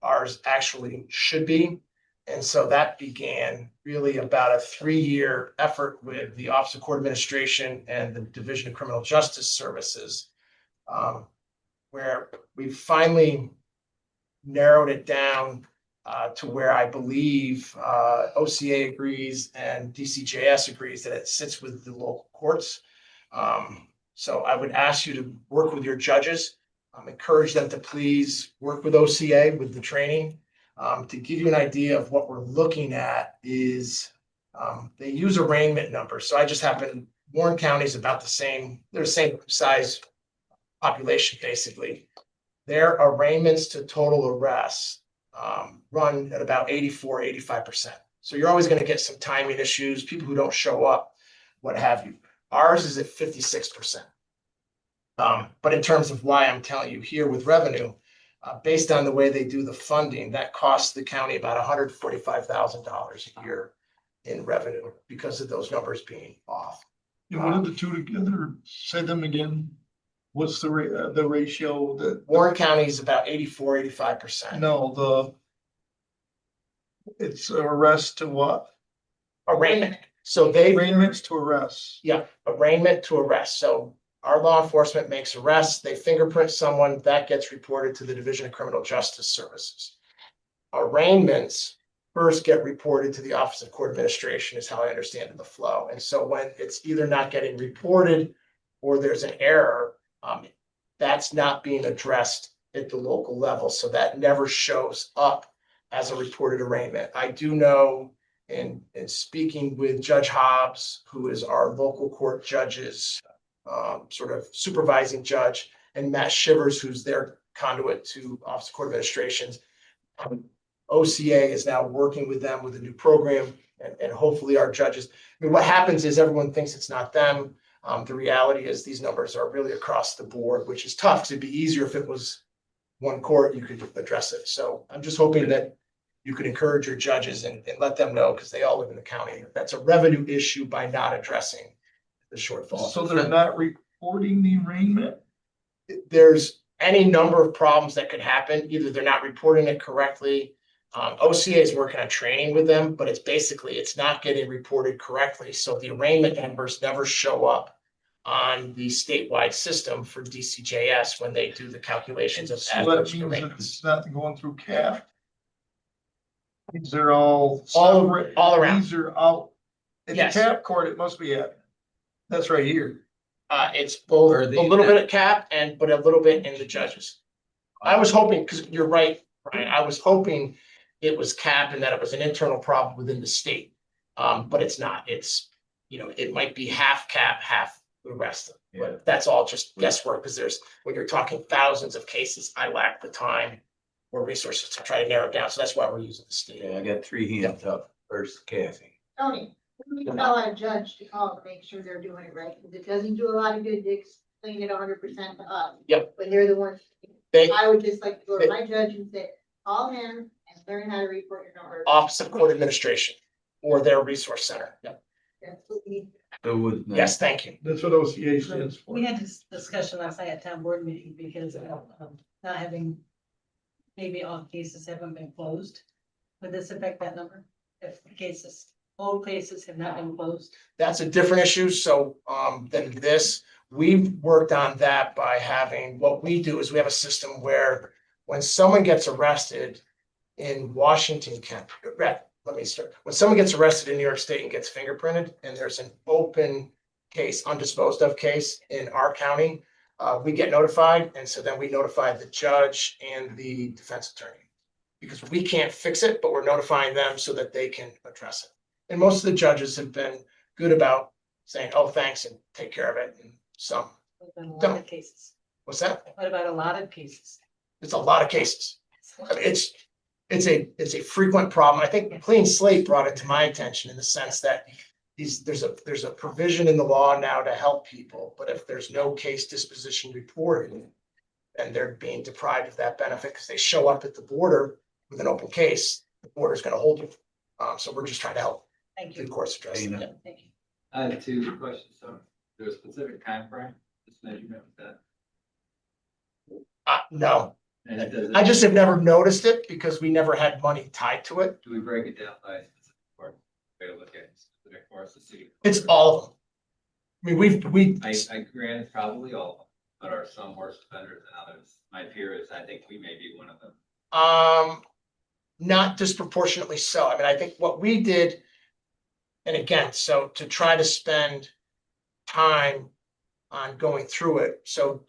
ours actually should be. And so that began really about a 3-year effort with the Office of Court Administration and the Division of Criminal Justice Services, where we finally narrowed it down to where I believe OCA agrees and DCJS agrees that it sits with the local courts. So I would ask you to work with your judges, encourage them to please work with OCA with the training. To give you an idea of what we're looking at is they use arraignment numbers. So I just happen, Warren County is about the same, they're the same size population, basically. Their arraignments to total arrests run at about 84, 85%. So you're always going to get some timing issues, people who don't show up, what have you. Ours is at 56%. But in terms of why I'm telling you here with revenue, based on the way they do the funding, that costs the county about $145,000 a year in revenue because of those numbers being off. And what are the two together? Say them again. What's the ratio that? Warren County is about 84, 85%. No, it's arrest to what? Arraignment. So they, Arraignments to arrest. yeah, arraignment to arrest. So our law enforcement makes arrests, they fingerprint someone, that gets reported to the Division of Criminal Justice Services. Arraignments first get reported to the Office of Court Administration is how I understand the flow. And so when it's either not getting reported or there's an error, that's not being addressed at the local level. So that never shows up as a reported arraignment. I do know in speaking with Judge Hobbs, who is our local court judge's sort of supervising judge, and Matt Shivers, who's their conduit to Office of Court Administrations. OCA is now working with them with a new program, and hopefully our judges. I mean, what happens is everyone thinks it's not them. The reality is these numbers are really across the board, which is tough because it'd be easier if it was one court, you could address it. So I'm just hoping that you could encourage your judges and let them know, because they all live in the county. That's a revenue issue by not addressing the shortfall. So they're not reporting the arraignment? There's any number of problems that could happen. Either they're not reporting it correctly. OCA is working on training with them, but it's not getting reported correctly. So the arraignment numbers never show up on the statewide system for DCJS when they do the calculations of So that adverse means that arraignments. it's not going through CAF. These are all. All separate. around. These are all, in the Yes. CAF court, it must be at. That's right here. It's both Or a the- little bit at CAP but a little bit in the judges. I was hoping, because you're right, Brian, I was hoping it was CAP and that it was an internal problem within the state. But it's not. It's, it might be half CAP, half the rest. But that's all just guesswork, because when you're talking thousands of cases, I lack the time or resources to try to narrow it down. So that's why we're using the state. Yeah, I got 3 hands up. First, Kathy. Tony, we tell our judge to call to make sure they're doing it right, because it doesn't do a lot of good to explain it 100% to us. Yep. When they're the ones, They, I would just like to go to my judge and say, call him and learn how to report your number. Office of Court Administration or their resource center. Yep. That's what we need. So was. Yes, thank you. That's what OCA stands for. We had this discussion last night at town board meeting because of not having, maybe all cases haven't been closed. Would this affect that number? If all cases have not been closed? That's a different issue. So than this, we've worked on that by having, what we do is we have a system where when someone gets arrested in Washington County, let me start. When someone gets arrested in New York State and gets fingerprinted and there's an open case, undisposed of case in our county, we get notified. And so then we notify the judge and the defense attorney. because we can't fix it, but we're notifying them so that they can address it. And most of the judges have been good about saying, oh, thanks, and take care of it, and some, What about a lot Don't. of cases? what's that? What about a lot of cases? It's a lot of cases. I mean, it's a frequent problem. I think Clean Slate brought it to my attention in the sense that there's a provision in the law now to help people, but if there's no case disposition reported, then they're being deprived of that benefit because they show up at the border with an open case, the border's gonna hold you. So we're just trying to help Thank the you. courts address it. Dana. Yeah. Thank you. I have two questions, so there's a specific time frame. This measurement with that. No, And it does, I just have never noticed it because we never had money tied to it. do we break it down by specific court? Way to look at it, specific courts, the city. It's all of them. I mean, we I grant it's probably all of them, but are some worse offenders than others? My fear is, I think we may be one of them. Not disproportionately so. I mean, I think what we did, and again, so to try to spend time on going through it, so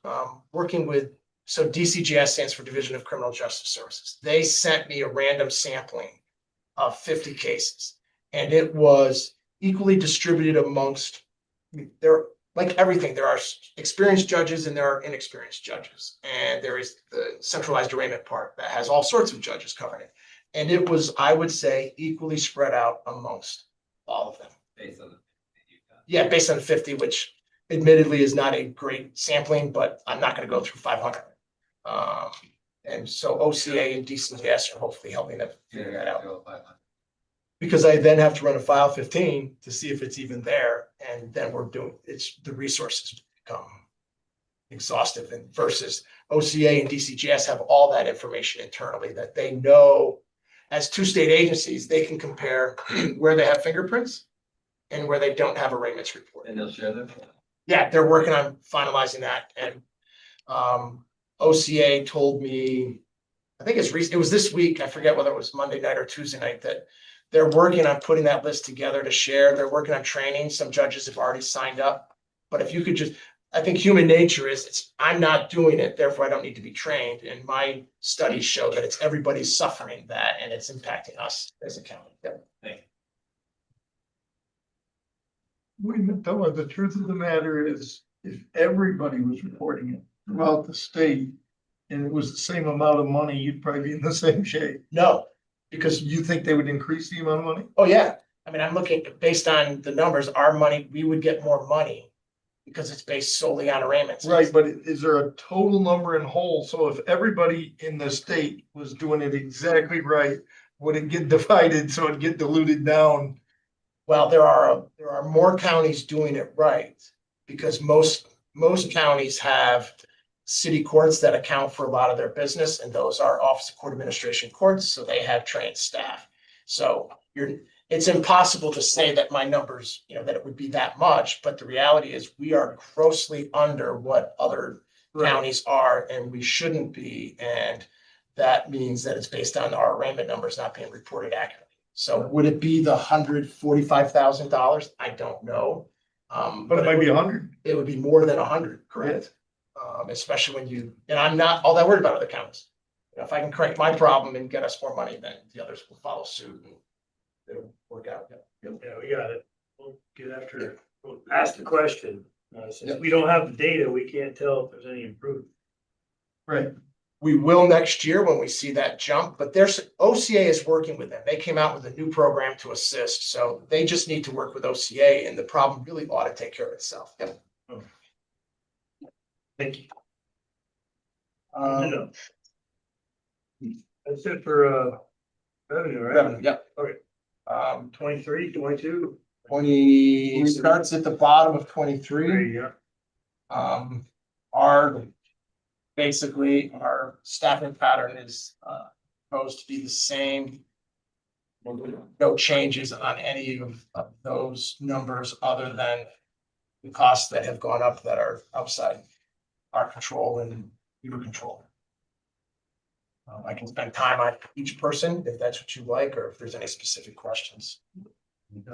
working with, so DCGS stands for Division of Criminal Justice Services. They sent me a random sampling of 50 cases, and it was equally distributed amongst, there, like everything, there are experienced judges and there are inexperienced judges. And there is the centralized arraignment part that has all sorts of judges covering it. And it was, I would say, equally spread out amongst all of them. Based on the that you've done. Yeah, based on 50, which admittedly is not a great sampling, but I'm not going to go through 500. And so OCA and DCGS are hopefully helping them figure that out. Because I then have to run a file 15 to see if it's even there, and then we're doing, it's, the resources become exhaustive, and versus OCA and DCGS have all that information internally that they know. As two state agencies, they can compare where they have fingerprints and where they don't have arraignments reported. And they'll share them. Yeah, they're working on finalizing that, and OCA told me, I think it was this week, I forget whether it was Monday night or Tuesday night, that they're working on putting that list together to share. They're working on training. Some judges have already signed up. But if you could just, I think human nature is, I'm not doing it, therefore I don't need to be trained. And my studies show that it's everybody's suffering that, and it's impacting us as a county. Yep. The truth of the matter is, if everybody was reporting it throughout the state and it was the same amount of money, you'd probably be in the same shape. No, because, You think they would increase the amount of money? oh yeah, I mean, I'm looking, based on the numbers, our money, we would get more money because it's based solely on arraignments. Right, but is there a total number in whole? So if everybody in the state was doing it exactly right, would it get divided so it'd get diluted down? Well, there are more counties doing it right, because most counties have city courts that account for a lot of their business, and those are Office of Court Administration courts, so they have trained staff. So it's impossible to say that my numbers, that it would be that much, but the reality is we are grossly under what other counties are, and we shouldn't be, and that means that it's based on our arraignment numbers not being reported accurately. So would it be the $145,000? I don't know. But it might be 100. It would be more than 100, correct? Especially when and I'm not all that worried about other counties. If I can correct my problem and get us more money, then the others will follow suit and it'll work out. Yeah, we got it. We'll get after, we'll ask the question. Since we don't have the data, we can't tell if there's any improvement. Right. We will next year when we see that jump, but OCA is working with them. They came out with a new program to assist, so they just need to work with OCA, and the problem really ought to take care of itself. Yep. Thank you. Um, That's it for, revenue, right? revenue, yep. Okay. 23, 22. 20 starts at the bottom of 23. Yeah. Basically, our staffing pattern is supposed to be the same. No changes on any of those numbers other than the costs that have gone up that are outside our control and your control. I can spend time on each person if that's what you like, or if there's any specific questions.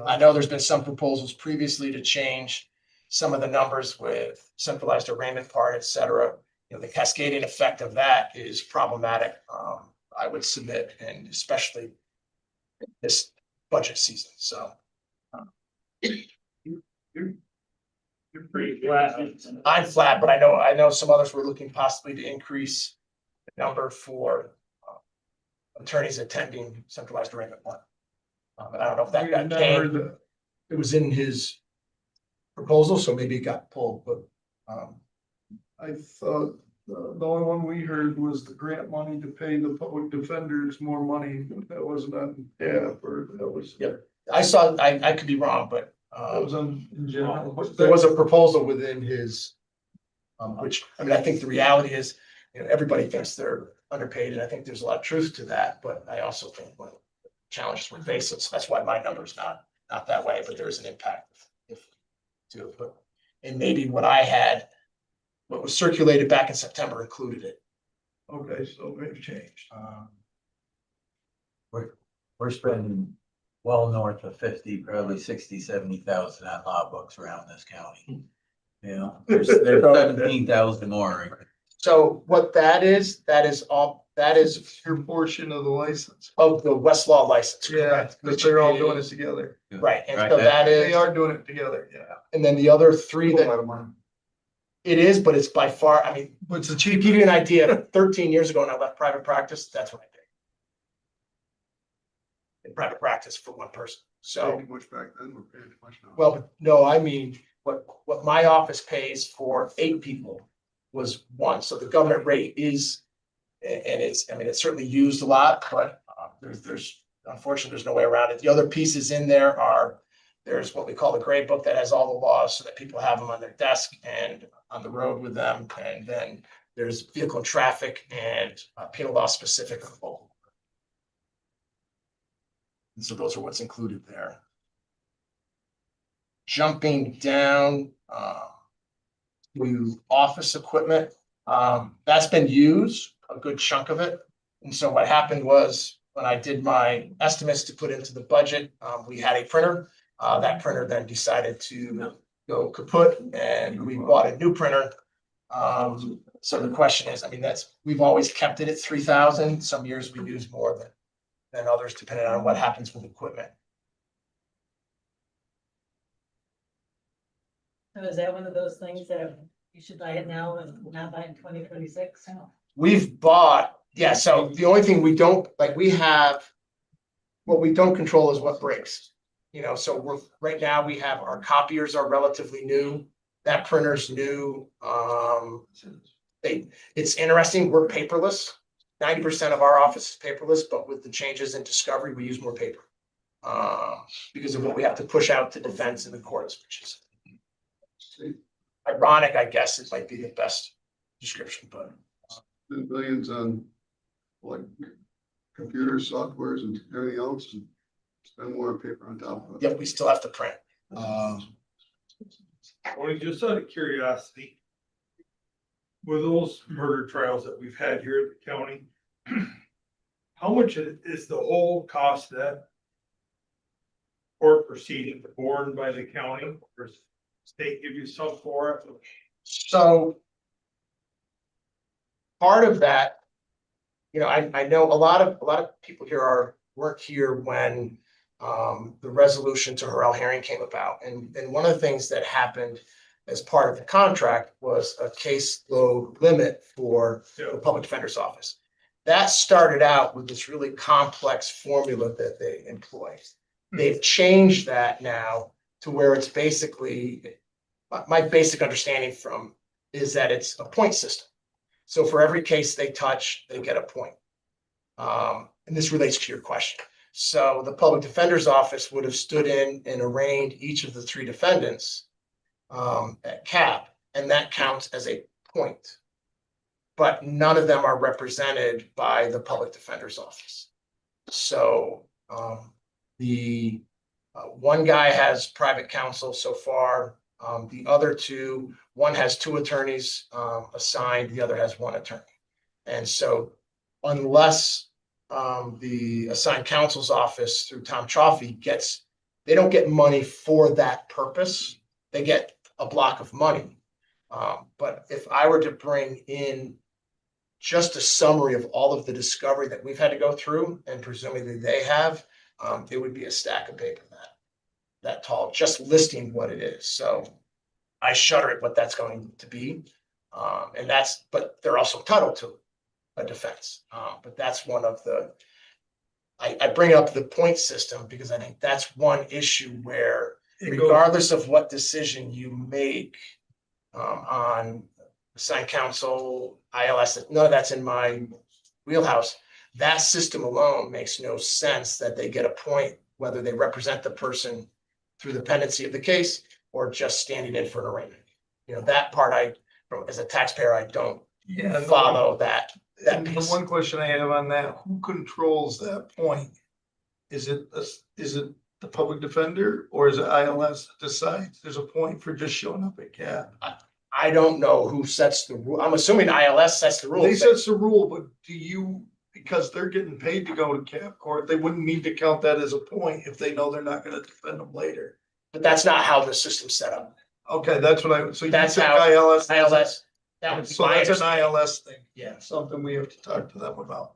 I know there's been some proposals previously to change some of the numbers with centralized arraignment part, et cetera. The cascading effect of that is problematic. I would submit, and especially this budget season, so. You're pretty flat. I'm flat, but I know some others were looking possibly to increase the number for attorneys attending centralized arraignment one. But I don't know if that We got never changed. the- It was in his proposal, so maybe it got pulled, but I thought the only one we heard was the grant money to pay the public defenders more money. That wasn't on, or that was. Yep. I could be wrong, but That was on, in general. there was a proposal within his, which, I mean, I think the reality is, you know, everybody thinks they're underpaid, and I think there's a lot of truth to that, but I also think when challenges we're facing, so that's why my number's not that way, but there is an impact if to it, but, and maybe what was circulated back in September included it. Okay, so it changed. We're spending well north of 50, probably 60, 70,000 on law books around this county. You know, there's 17,000 more. So what that is Your portion of the license. of the Westlaw license. Yeah, correct, but which they're all doing is- it together. Right, and Right, so that- that They is, are doing it together, yeah. and then the other three A that lot of money. it is, but it's by far, I mean, What's the to cheap? give you an idea, 13 years ago when I left private practice, that's what I did. In private practice for one person, so, Paid too much back then, we're paying too much now. well, but no, I mean, what my office pays for 8 people was 1, so the government rate is, and it's, I mean, it's certainly used a lot, but there's unfortunately, there's no way around it. The other pieces in there are, there's what we call the grade book that has all the laws so that people have them on their desk and on the road with them. And then there's vehicle and traffic and penal law specific. And so those are what's included there. Jumping down to office equipment, that's been used, a good chunk of it. And so what happened was when I did my estimates to put into the budget, we had a printer. That printer then decided to go kaput and we bought a new printer. So the question is, I mean, we've always kept it at 3,000. Some years we use more than others, depending on what happens with equipment. So is that one of those things that you should buy it now and not buy it in 2026? We've bought, yeah, so the only thing we don't, like, what we don't control is what breaks. You know, so right now we have, our copiers are relatively new, that printer's new. It's interesting, we're paperless. 90% of our office is paperless, but with the changes in Discovery, we use more paper. Because of what we have to push out to defense in the courts, which is ironic, I guess, it might be the best description, but. Spend billions on like computers, softwares and everything else and spend more on paper on top of it. Yep, we still have to print. Only just out of curiosity. With those murder trials that we've had here at the county. How much is the whole cost of that? Court proceeding borne by the county or state give you some for it? So. Part of that, you know, I know a lot of people here weren't here when the resolution to Harrell hearing came about. And one of the things that happened as part of the contract was a caseload limit for the public defender's office. That started out with this really complex formula that they employ. They've changed that now to where it's basically, my basic understanding is that it's a point system. So for every case they touch, they get a point. And this relates to your question. So the public defender's office would have stood in and arraigned each of the 3 defendants at cap, and that counts as a point. But none of them are represented by the public defender's office. So the one guy has private counsel so far. The other 2, one has 2 attorneys assigned, the other has 1 attorney. And so unless the assigned counsel's office through Tom Chaffee they don't get money for that purpose. They get a block of money. But if I were to bring in just a summary of all of the discovery that we've had to go through, and presumably they have, it would be a stack of paper that tall, just listing what it is. So I shudder at what that's going to be. But they're also entitled to a defense. But that's one of the, I bring up the point system because I think that's one issue where regardless of what decision you make on assigned counsel, ILS, none of that's in my wheelhouse. That system alone makes no sense that they get a point, whether they represent the person through the pendency of the case or just standing in for an arraignment. That part as a taxpayer, I don't follow that. And the one question I have on that, who controls that point? Is it the public defender or is it ILS that decides there's a point for just showing up at CAP? I don't know who sets the rule. I'm assuming ILS sets the rules. They sets the rule, but because they're getting paid to go to CAP court, they wouldn't need to count that as a point if they know they're not gonna defend them later. But that's not how the system's set up. Okay, that's what so you That's think how ILS. ILS. That would be So my that's an understanding. ILS thing. Yeah. Something we have to talk to them about.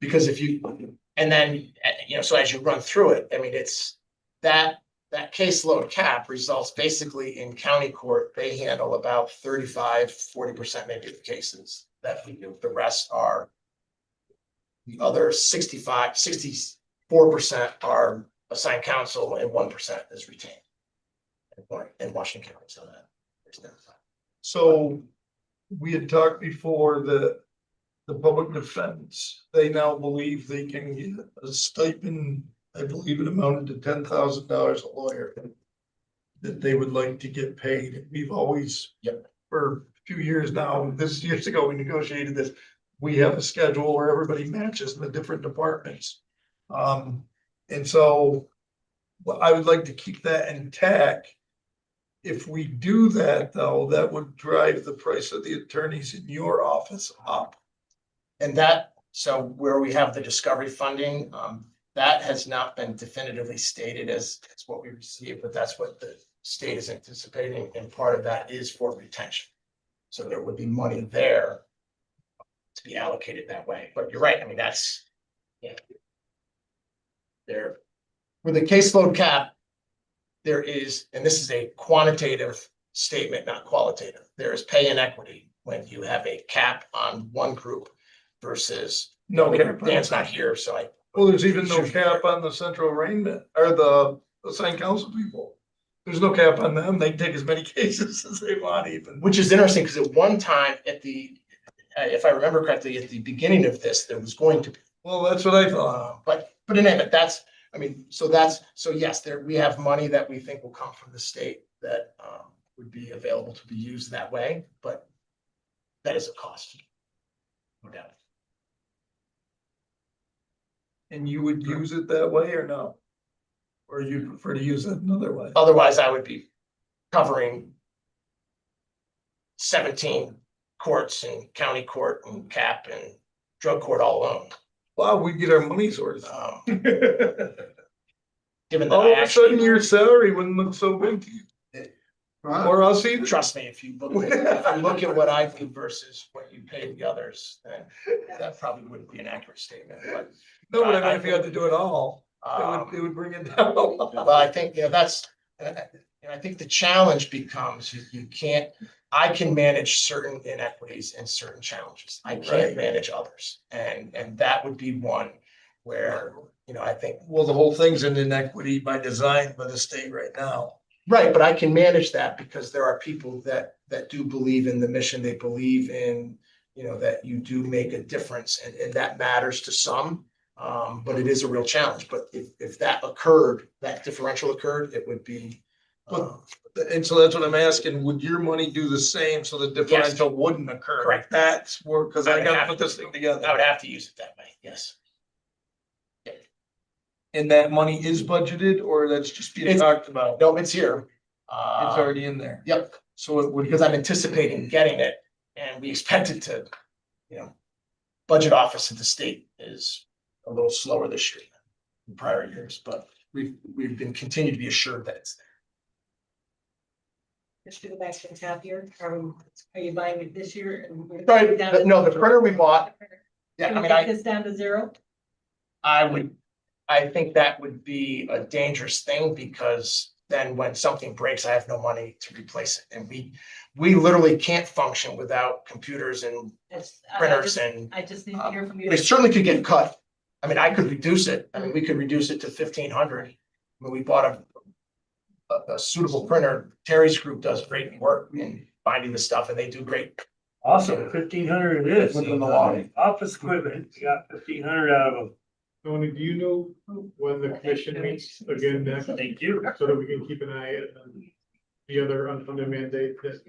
Because and then, so as you run through it, I mean, it's that caseload cap results basically in county court. They handle about 35-40% maybe of the cases that we do. The rest are the other 64% are assigned counsel and 1% is retained. In Washington County, so that there's no. So we had talked before that the public defense, they now believe they can get a stipend, I believe it amounted to $10,000 a lawyer. That they would like to get paid. We've always, for a few years now, years ago, we negotiated this. We have a schedule where everybody matches in the different departments. And so I would like to keep that intact. If we do that, though, that would drive the price of the attorneys in your office up. And so where we have the discovery funding, that has not been definitively stated as what we receive, but that's what the state is anticipating. And part of that is for retention. So there would be money there to be allocated that way. But you're right. I mean, that's, there, with the caseload cap, there is, and this is a quantitative statement, not qualitative. There is pay inequity when you have a cap on one group versus No cap. Dan's not here, so Well, there's even no cap on the central arraignment or the assigned counsel people. There's no cap on them. They take as many cases as they want even. Which is interesting because at one time if I remember correctly, at the beginning of this, there was going to be. Well, that's what I thought. But in any event, so yes, we have money that we think will come from the state that would be available to be used that way, but that is a cost. No doubt. And you would use it that way or no? Or you prefer to use it another way? Otherwise, I would be covering 17 courts and county court and CAP and drug court all alone. Wow, we get our money's worth. Given that All of a sudden your salary wouldn't look so big to you. Or else either. Trust me, if you look at what I do versus what you pay the others, then that probably wouldn't be an accurate statement, but. No, but I mean, if you had to do it all, it would bring it down. Well, I think, I think the challenge becomes you can't, I can manage certain inequities and certain challenges. I can't manage others. And that would be one where, I think. Well, the whole thing's an inequity by design by the state right now. Right, but I can manage that because there are people that do believe in the mission. They believe in, that you do make a difference and that matters to some. But it is a real challenge. But if that differential occurred, it would be. And so that's what I'm asking. Would your money do the same so the differential wouldn't occur? Correct. That's where, because I gotta put this thing together. I would have to use it that way, yes. And that money is budgeted or that's just being talked about? No, it's here. It's already in there. Yep. So it would, because I'm anticipating getting it and we expect it to, budget office at the state is a little slower this year than in prior years, but we've been continued to be assured that it's there. Just to go back to the top here, are you buying it this year? Sorry, no, the printer we bought, yeah, Can I we mean, get this down to zero? I think that would be a dangerous thing because then when something breaks, I have no money to replace it. And we literally can't function without computers and printers and I just need to hear from you. they certainly could get cut. I mean, I could reduce it. I mean, we could reduce it to 1,500. When we bought a suitable printer, Terry's group does great work in finding the stuff and they do great. Awesome, 1,500 it is. Within the law. Office equipment, you got 1,500 out of them. Tony, do you know when the commission meets again next? Thank you. So that we can keep an eye on the other unfunded mandate that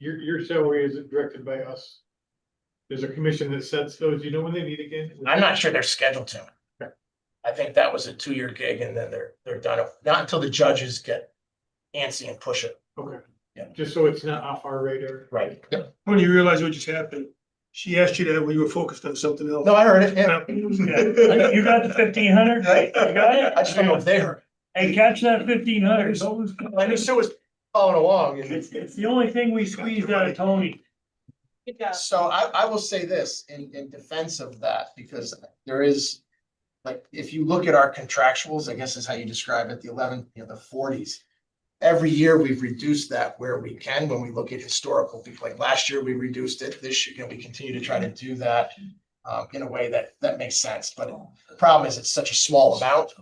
your salary isn't directed by us. There's a commission that sets those. Do you know when they meet again? I'm not sure they're scheduled to. I think that was a 2-year gig and then they're done. Not until the judges get antsy and push it. Okay. Yeah. Just so it's not off our radar. Right. Yep. When you realize what just happened, she asked you that when you were focused on something else. No, I heard it. Yeah. You got the 1,500? Right. You got it? I just don't know if they heard. Hey, catch that 1,500. I knew Sue was following along. It's the only thing we squeezed out of Tony. Good job. So I will say this in defense of that, because there is, like, if you look at our contractuals, I guess is how you describe it, the 11, the 40s. Every year we've reduced that where we can when we look at historical, like last year we reduced it, this year, we continue to try to do that in a way that makes sense. But the problem is it's such a small amount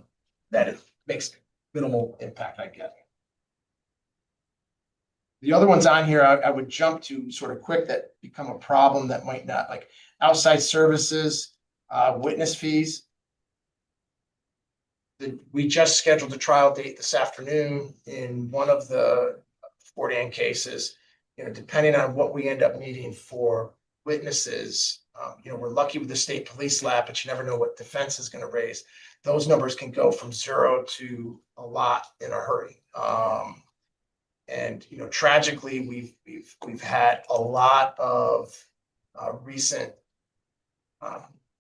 that it makes minimal impact, I get. The other ones on here, I would jump to sort of quick that become a problem that might not, like outside services, witness fees. We just scheduled a trial date this afternoon in one of the Fort Ann cases. You know, depending on what we end up needing for witnesses, you know, we're lucky with the state police lab, but you never know what defense is going to raise. Those numbers can go from 0 to a lot in a hurry. And you know, tragically, we've had a lot of recent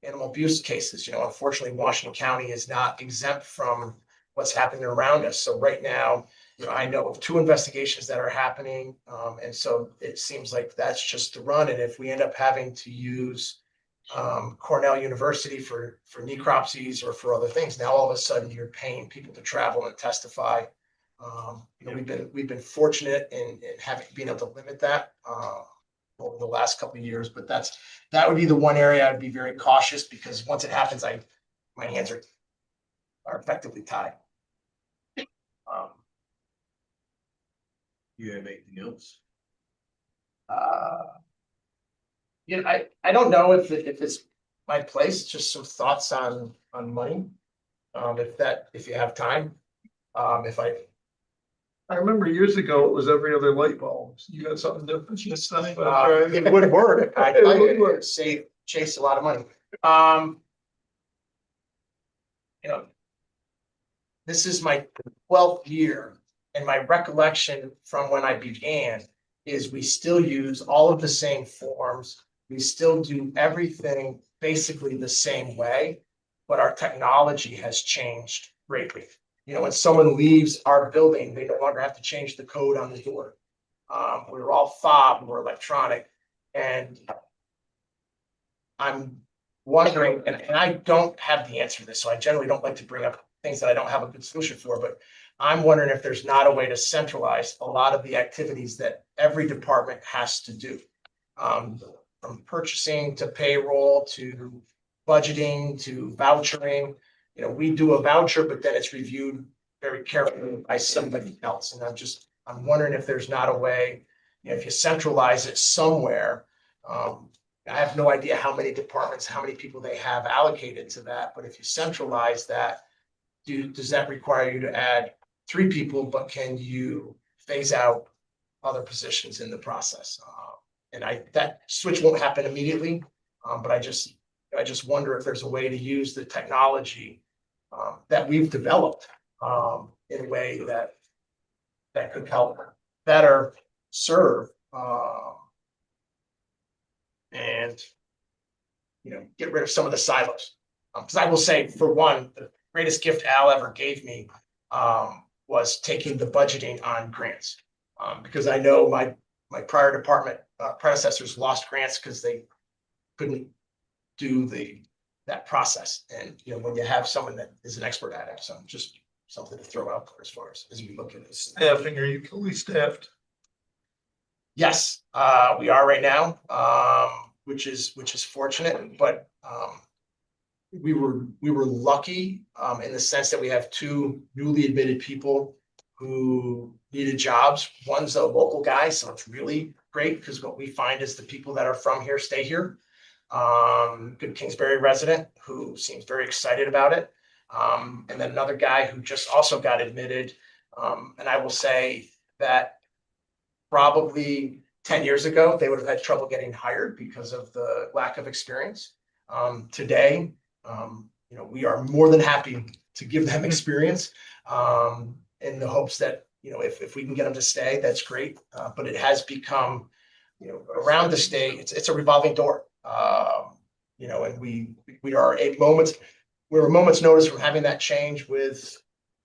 animal abuse cases. You know, unfortunately, Washington County is not exempt from what's happening around us. So right now, you know, I know of 2 investigations that are happening, and so it seems like that's just the run. And if we end up having to use Cornell University for necropsies or for other things, now all of a sudden you're paying people to travel and testify. You know, we've been fortunate in having been able to limit that over the last couple of years, but that would be the one area I'd be very cautious, because once it happens, my hands are effectively tied. You have anything else? You know, I don't know if it's my place, just some thoughts on money. If you have time, I remember years ago, it was every other light bulb. You got something different this time? it would work. I would chase a lot of money. You know, this is my 12th year, and my recollection from when I began is we still use all of the same forms. We still do everything basically the same way, but our technology has changed greatly. You know, when someone leaves our building, they no longer have to change the code on the door. We're all fob, we're electronic, and I'm wondering, and I don't have the answer to this, so I generally don't like to bring up things that I don't have a good solution for, but I'm wondering if there's not a way to centralize a lot of the activities that every department has to do. From purchasing to payroll to budgeting to vouchering. You know, we do a voucher, but then it's reviewed very carefully by somebody else. And I'm wondering if there's not a way, you know, if you centralize it somewhere. I have no idea how many departments, how many people they have allocated to that, but if you centralize that, does that require you to add 3 people, but can you phase out other positions in the process? And that switch won't happen immediately, but I just wonder if there's a way to use the technology that we've developed in a way that could help better serve and, you know, get rid of some of the silos. Because I will say, for one, the greatest gift Al ever gave me was taking the budgeting on grants. Because I know my prior department predecessors lost grants because they couldn't do that process. And, you know, when you have someone that is an expert at it, so just something to throw out there as far as we look at this. Staffing, are you fully staffed? Yes, we are right now, which is fortunate, but we were lucky in the sense that we have two newly admitted people who needed jobs. One's a local guy, so it's really great because what we find is the people that are from here stay here. Good Kingsbury resident who seems very excited about it. And then another guy who just also got admitted. And I will say that probably 10 years ago, they would have had trouble getting hired because of the lack of experience. Today, you know, we are more than happy to give them experience in the hopes that, you know, if we can get them to stay, that's great. But it has become, you know, around the state, it's a revolving door. You know, and we're a moment's notice from having that change with,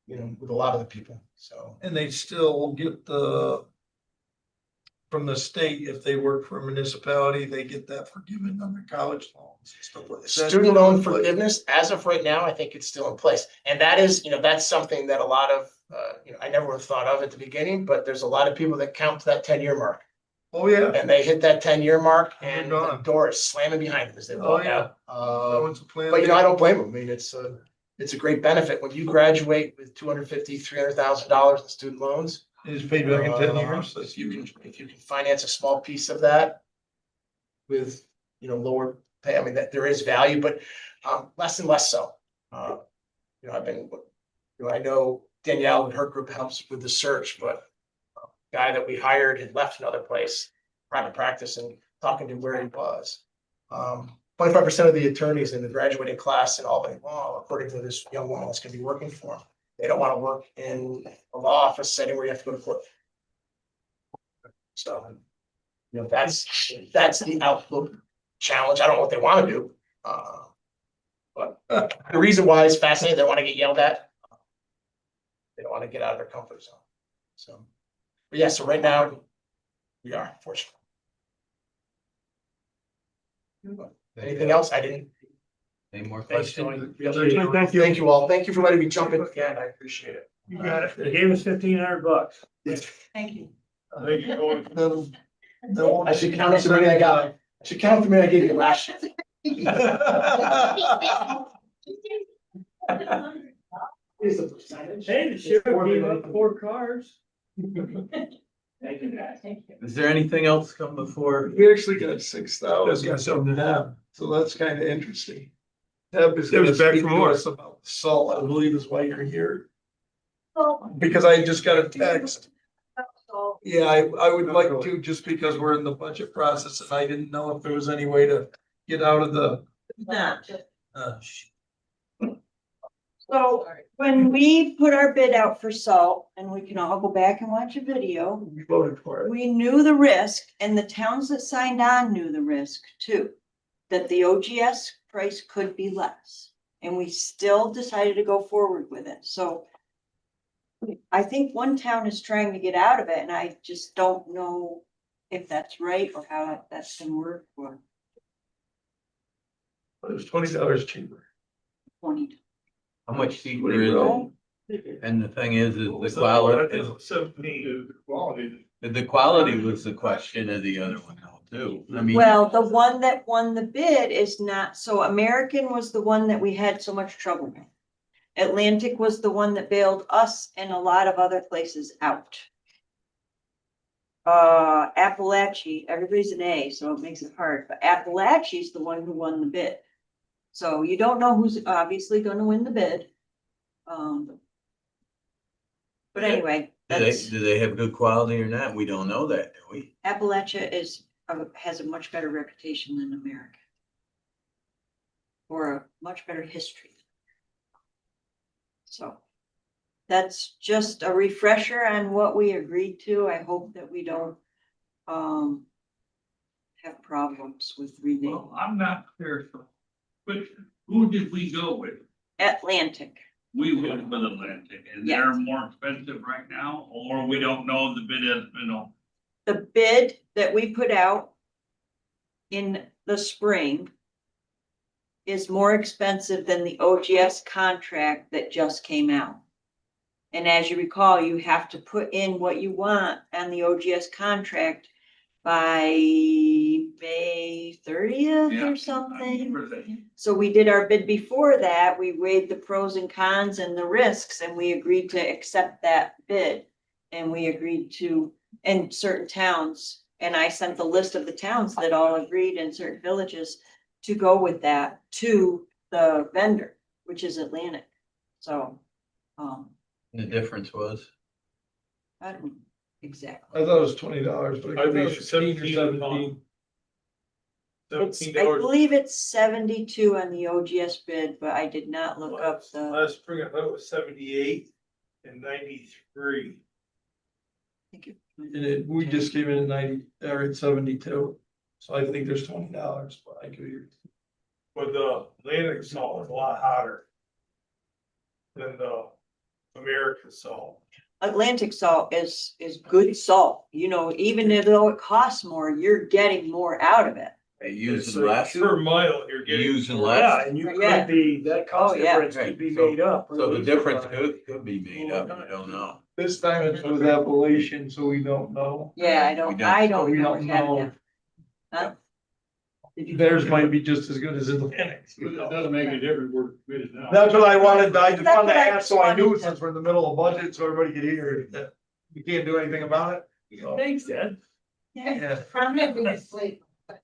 you know, with a lot of the people. So. And they still get from the state, if they work for a municipality, they get that forgiven on their college loans and stuff like that. Student loan forgiveness, as of right now, I think it's still in place. And that is, you know, that's something that a lot of, you know, I never would have thought of at the beginning, but there's a lot of people that count to that 10-year mark. Oh, yeah. And they hit that 10-year mark and They're the gone. door is slamming behind them as they Oh, walk yeah. out. That one's a plan. But you know, I don't blame them. I mean, it's a great benefit when you graduate with $250,000, $300,000 in student loans. It's paid back in 10 years. If you can finance a small piece of that with, you know, lower pay, I mean, that there is value, but less and less so. You know, I know Danielle and her group helps with the search, but guy that we hired had left another place, private practice, and talking to where he was. 25% of the attorneys in the graduating class in Albany Law, according to this young woman that's gonna be working for him, they don't want to work in a law office setting where you have to go to court. So, you know, that's the outlook challenge. I don't know what they want to do. But the reason why is fascinating. They want to get yelled at. They don't want to get out of their comfort zone. So, but yeah, so right now we are fortunate. Anything else? I didn't. Any more Thanks, questions? Tony. Thank you all. Thank you for letting me jump in again. I appreciate it. You got it. They gave us $1,500. Thank you. Thank you, Tony. No, I should count up the money I got. I should count up the money I gave you last year. Is the percentage? Hey, the sheriff gave up 4 cars. Thank you, guys. Thank you. Is there anything else come before? We actually got 6,000 so that's kind of interesting. Deb is It gonna was back speak for to more. us about salt, I believe is why you're here. Because I just got a text. Yeah, I would like to, just because we're in the budget process and I didn't know if there was any way to get out of the. So when we put our bid out for salt, and we can all go back and watch a video, We voted for it. we knew the risk, and the towns that signed on knew the risk too. That the OGS price could be less, and we still decided to go forward with it, so. I think one town is trying to get out of it, and I just don't know if that's right or how that's gonna work for It was $20 cheaper. 20. How much cheaper is it? And the thing is the quality, 17. the quality was the question of the other one though, too. I mean. Well, the one that won the bid is not, so American was the one that we had so much trouble with. Atlantic was the one that bailed us and a lot of other places out. Appalachia, everybody's an A, so it makes it hard, but Appalachia's the one who won the bid. So you don't know who's obviously gonna win the bid. But anyway, Do they have good quality or not? We don't know that, do we? Appalachia has a much better reputation than America. Or a much better history. So that's just a refresher on what we agreed to. I hope that we don't have problems with renaming. I'm not clear, but who did we go with? Atlantic. We went with Atlantic, and they're more expensive right now, or we don't know the bid has been on. The bid that we put out in the spring is more expensive than the OGS contract that just came out. And as you recall, you have to put in what you want on the OGS contract by May 30th or something. So we did our bid before that. We weighed the pros and cons and the risks, and we agreed to accept that bid. And we agreed to, in certain towns, and I sent the list of the towns that all agreed in certain villages to go with that to the vendor, which is Atlantic. So, The difference was, I don't know exactly. I thought it was $20, but it I could thought it be was 15 or 17. 17. It's, $17. I believe it's 72 on the OGS bid, but I did not look up the, Last spring, I thought it was 78 and 93. And we just came in at 90, or at 72. So I think there's $20, but I could hear. But the Atlantic salt is a lot hotter than the American salt. Atlantic salt is good salt, you know, even though it costs more, you're getting more out of it. they using less, Per mile, you're getting. using more. less. Yeah, and you Yeah. could be, that cost Oh, yeah. difference could be made up. So the difference could be made up, you don't know. This time it's with Appalachian, so we don't know. Yeah, I We don't We know. don't know. Huh? Theirs might be just as good as Atlantic's. It doesn't make a difference, we're committed now. That's what I wanted, I just That's wanted what to I ask, so I knew wanted to- since we're in the middle of budget, so everybody could hear that we can't do anything about it. So, Thanks, Dad. yeah, Probably asleep.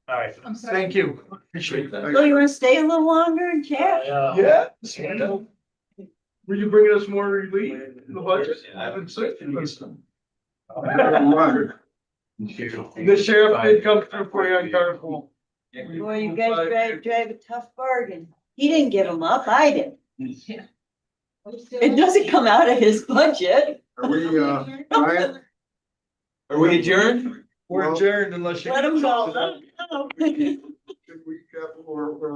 All right. I'm sorry. thank you. Appreciate that. So you wanna stay a little longer and chat? Yeah. Were you bringing us more relief in the budget? I haven't seen this. The sheriff did come through for you on Carnival. Boy, you guys drive a tough bargain. He didn't give them up, I did. It doesn't come out of his budget. Are we, Ryan? Are we adjourned? We're adjourned unless you. Let him go. Let him go. Should we, we're